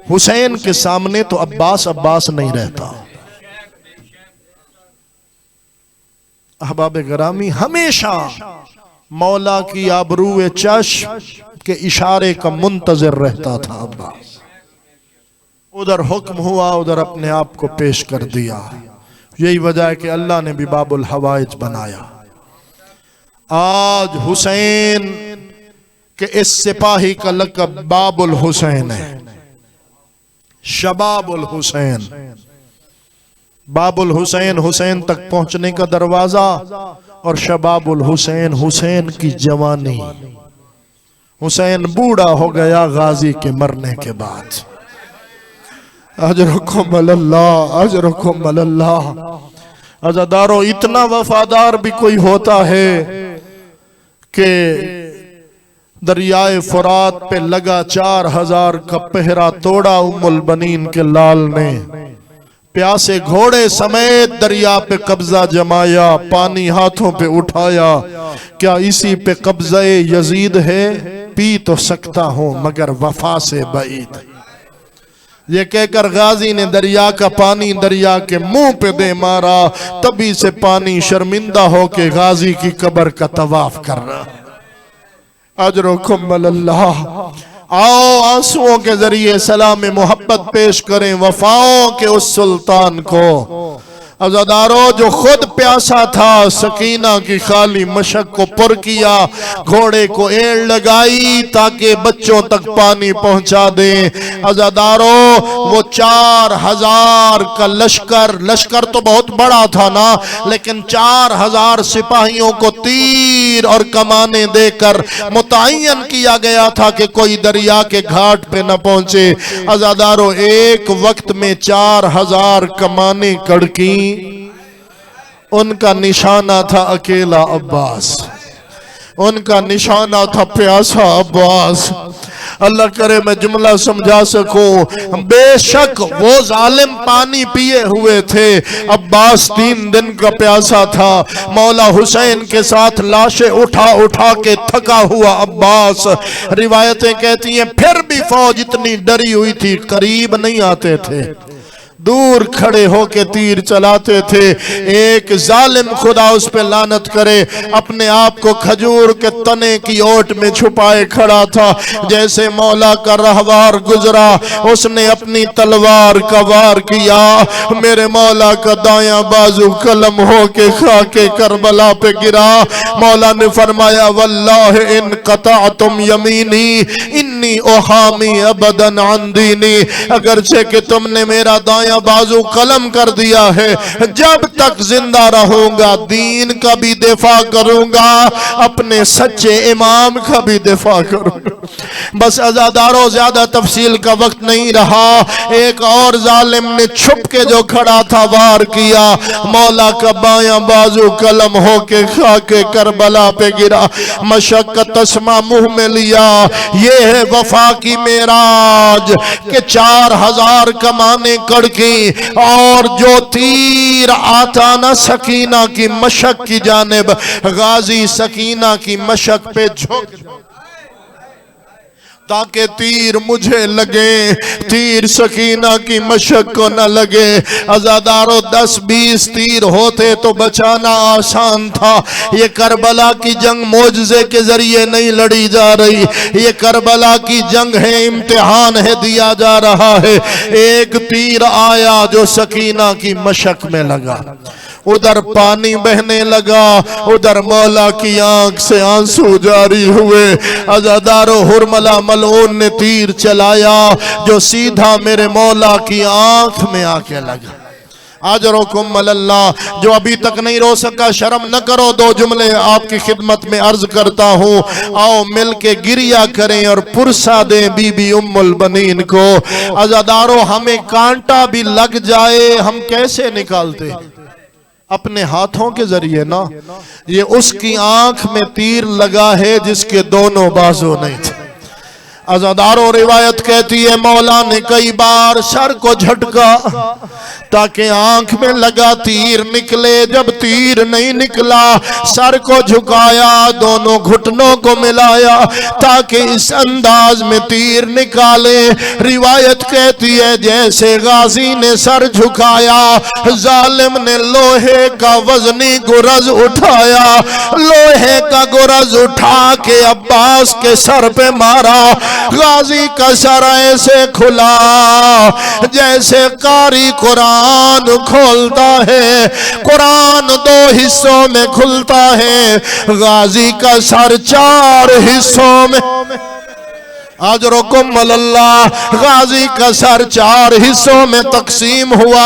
हुसैन के सामने तो अब्बास अब्बास नहीं रहता। अहबाब गरामी, हमेशा मौला की आबरूए चश्म के इशारे का मुंतजर रहता था अब्बास। उधर हुक्म हुआ, उधर अपने आप को पेश कर दिया। यही वजह है कि अल्लाह ने भी बाबुल हवाइज बनाया। आज हुसैन के इस सिपाही का लक़ब बाबुल हुसैन है, शबाबुल हुसैन। बाबुल हुसैन हुसैन तक पहुंचने का दरवाजा, और शबाबुल हुसैन हुसैन की जवानी। हुसैन बूढ़ा हो गया गाजी के मरने के बाद। अजरकुम अल्लाह, अजरकुम अल्लाह। अज़ादारो, इतना वफादार भी कोई होता है कि दरियाए फुरात पे लगा 4000 का पहरा तोड़ा उम्मुल बनीन के लाल ने। प्यासे घोड़े समेत दरिया पे कब्जा जमाया, पानी हाथों पे उठाया। क्या इसी पे कब्ज़े यजीद है? पी तो सकता हूं मगर वफा से बईद। ये कहकर गाजी ने दरिया का पानी दरिया के मुंह पे दे मारा। तभी से पानी शर्मिंदा होके गाजी की कब्र का तवाफ कर रहा। अजरुकुम अल्लाह। आओ आंसुओं के जरिए सलाम मोहब्बत पेश करें वफाओं के उस सुल्तान को। अज़ादारो, जो खुद प्यासा था, सकीना की खाली मशक को पुर किया, घोड़े को एड़ लगाई ताकि बच्चों तक पानी पहुंचा दे। अज़ादारो, वो 4000 का लश्कर, लश्कर तो बहुत बड़ा था ना, लेकिन 4000 सिपाहियों को तीर और कमाने देकर मुतय्यन किया गया था कि कोई दरिया के घाट पे न पहुंचे। अज़ादारो, एक वक्त में 4000 कमाने कड़की, उनका निशाना था अकेला अब्बास, उनका निशाना था प्यासा अब्बास। अल्लाह करे मैं जुमला समझा सकूं। बेशक वो जालिम पानी पिए हुए थे, अब्बास 3 दिन का प्यासा था। मौला हुसैन के साथ लाशें उठा उठा के थका हुआ अब्बास। रिवायतें कहती हैं फिर भी फौज इतनी डरी हुई थी, करीब नहीं आते थे, दूर खड़े होके तीर चलाते थे। एक जालिम खुदा उस पे लानत करे अपने आप को खजूर के तने की ओट में छुपाए खड़ा था। जैसे मौला का रहवार गुजरा, उसने अपनी तलवार का वार किया। मेरे मौला का दायां बाजू कलम होके खाके करबला पे गिरा। मौला ने फरमाया वल्लाह इन कतअतुम यमीनी इन्नी ओहामी अबदन अन दीनी। अगरचे कि तुमने मेरा दायां बाजू कलम कर दिया है, जब तक जिंदा रहूंगा दीन का भी दिफा करूंगा, अपने सच्चे इमाम का भी दिफा करूंगा। बस अज़ादारों, ज्यादा तफसील का वक्त नहीं रहा। एक और जालिम ने छुप के जो खड़ा था वार किया। मौला का बायां बाजू कलम होके खाके करबला पे गिरा। मशक्कत तस्मा मुंह में लिया। ये है वफा की मेराज के 4000 कमाने कड़की, और जो तीर आता ना सकीना की मशक की जानिब, गाजी सकीना की मशक पे झुक ताकि तीर मुझे लगे, तीर सकीना की मशक को न लगे। अज़ादारों, 10-20 तीर होते तो बचाना आसान था। ये करबला की जंग मोजज़े के जरिए नहीं लड़ी जा रही, ये करबला की जंग है, इम्तिहान है, दिया जा रहा है। एक तीर आया जो सकीना की मशक में लगा, उधर पानी बहने लगा, उधर मौला की आंख से आंसू जारी हुए। अज़ादारों, हुरमला मलऊन ने तीर चलाया जो सीधा मेरे मौला की आंख में आके लगा। आजरुकुम अल्लाह। जो अभी तक नहीं रो सका, शर्म न करो, 2 जुमले आपकी खिदमत में अर्ज करता हूँ। आओ मिल के गिरिया करें और पुरसा दें बीबी उम्मुल बनीन को। अज़ादारों, हमें कांटा भी लग जाए, हम कैसे निकालते? अपने हाथों के जरिए ना। ये उसकी आंख में तीर लगा है जिसके दोनों बाजू नहीं थे। अज़ादारों रिवायत कहती है मौला ने कई बार सर को झटका ताकि आंख में लगा तीर निकले। जब तीर नहीं निकला सर को झुकाया, दोनों घुटनों को मिलाया ताकि इस अंदाज में तीर निकाले। रिवायत कहती है जैसे गाजी ने सर झुकाया, जालिम ने लोहे का वजनी गुरज उठाया, लोहे का गुरज उठा के अब्बास के सर पे मारा। गाजी का सर ऐसे खुला जैसे कारी कुरान खोलता है, कुरान दो हिस्सों में खुलता है, गाजी का सर चार हिस्सों में। अजरुकुम अल्लाह, गाजी का सर चार हिस्सों में तकसीम हुआ।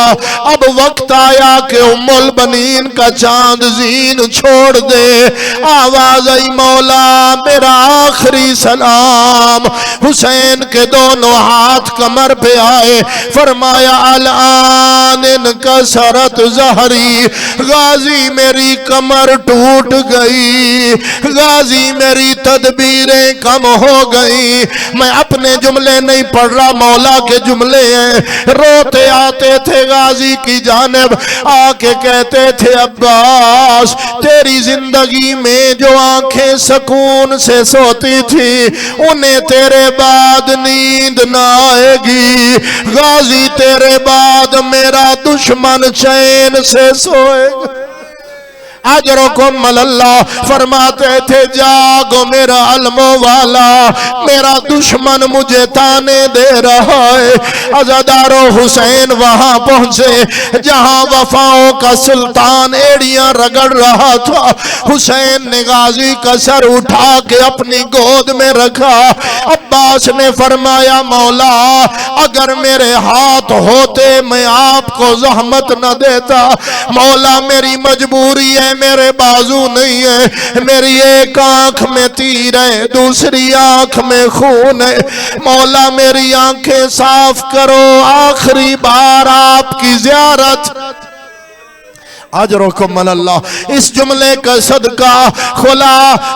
अब वक्त आया कि उम्मुल बनीन का चांद जीन छोड़ दे। आवाज आई मौला मेरा आखिरी सलाम। हुसैन के दोनों हाथ कमर पे आए, फरमाया अल-आन इनकसरत ज़हरी, गाजी मेरी कमर टूट गई, गाजी मेरी तदबीरें कम हो गई। मैं अपने जुमले नहीं पढ़ रहा, मौला के जुमले हैं। रोते आते थे गाजी की जानिब, आके कहते थे अब्बास तेरी जिंदगी में जो आंखें सुकून से सोती थी उन्हें तेरे बाद नींद ना आएगी। गाजी तेरे बाद मेरा दुश्मन चैन से सोएगा। अजरुकुम अल्लाह, फरमाते थे जागो मेरा अलमो वाला, मेरा दुश्मन मुझे ताने दे रहा है। अज़ादारो हुसैन वहां पहुंचे जहां वफाओं का सुल्तान एड़ियां रगड़ रहा था। हुसैन ने गाजी का सर उठा के अपनी गोद में रखा। अब्बास ने फरमाया मौला अगर मेरे हाथ होते मैं आपको जहमत न देता। मौला मेरी मजबूरी है, मेरे बाजू नहीं है, मेरी एक आंख में तीर है, दूसरी आंख में खून है। मौला मेरी आंखें साफ करो, आखिरी बार आपकी ज़ियारत। अजरुकुम अल्लाह, इस जुमले का सदका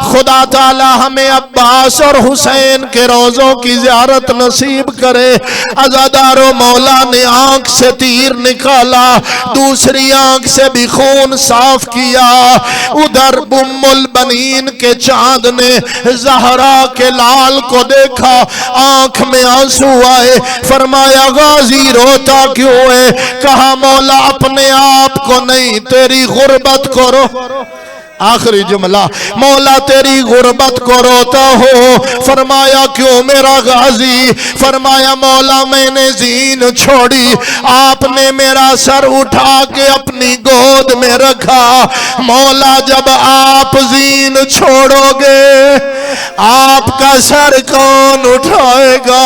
खुदा ताला हमें अब्बास और हुसैन के रोज़ों की ज़ियारत नसीब करे। अज़ादारो मौला ने आंख से तीर निकाला, दूसरी आंख से भी खून साफ किया। उधर उम्मुल बनीन के चांद ने ज़हरा के लाल को देखा, आंख में आंसू आए। फरमाया गाजी रोता क्यों है? कहा मौला अपने आप को नहीं तेरी गुर्बत को रो। आखिरी जुमला, मौला तेरी गुर्बत को रोता हो। फरमाया क्यों मेरा गाजी? फरमाया मौला मैंने जीन छोड़ी, आपने मेरा सर उठा के अपनी गोद में रखा। मौला जब आप जीन छोड़ोगे आपका सर कौन उठाएगा?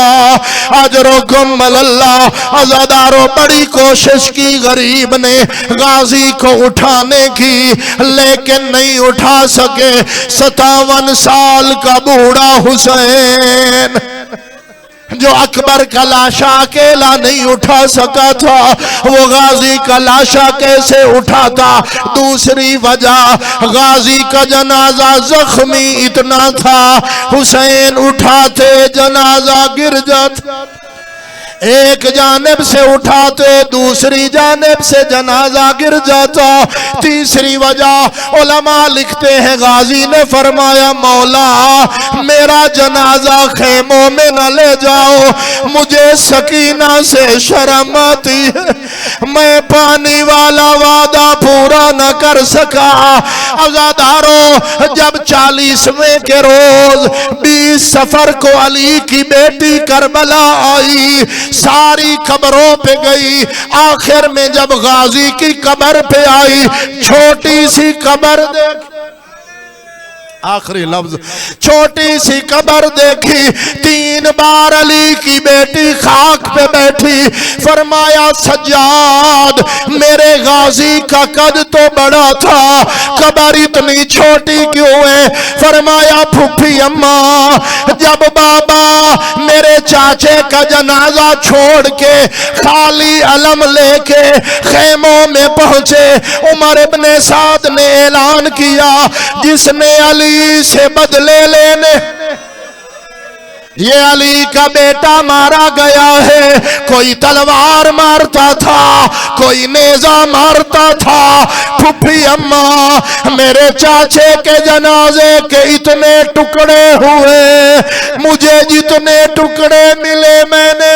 अजरुकुम अल्लाह। अज़ादारों बड़ी कोशिश की गरीब ने गाजी को उठाने की, लेकिन नहीं उठा सके। 57 साल का बूढ़ा हुसैन जो अकबर का लाशा अकेला नहीं उठा सका था, वो गाजी का लाशा कैसे उठाता? दूसरी वजह गाजी का जनाजा जख्मी इतना था, हुसैन उठाते जनाजा गिर जाता। एक जानिब से उठाते दूसरी जानिब से जनाजा गिर जाता। तीसरी वजह उलमा लिखते हैं गाजी ने फरमाया मौला मेरा जनाजा खेमों में न ले जाओ, मुझे सकीना से शर्म आती है, मैं पानी वाला वादा पूरा न कर सका। अज़ादारों जब 40वें के रोज 20 सफर को अली की बेटी करबला आई, सारी कब्रों पे गई, आखिर में जब गाजी की कब्र पे आई, छोटी सी कब्र देख, आखिरी लफ्ज छोटी सी कब्र देखी, 3 बार अली की बेटी खाक पे बैठी। फरमाया सज्जाद मेरे गाजी का कद तो बड़ा था, कब्र इतनी छोटी क्यों है? फरमाया फूफी अम्मा जब बाबा मेरे चाचे का जनाजा छोड़ के खाली अलम लेके खेमों में पहुंचे, उमर इब्ने साद ने ऐलान किया जिसने अली से बदले लेने ये अली का बेटा मारा गया है। कोई तलवार मारता था, कोई नेजा मारता था। फुफी अम्मा, मेरे चाचे के जनाजे के इतने टुकड़े हुए, मुझे जितने टुकड़े मिले मैंने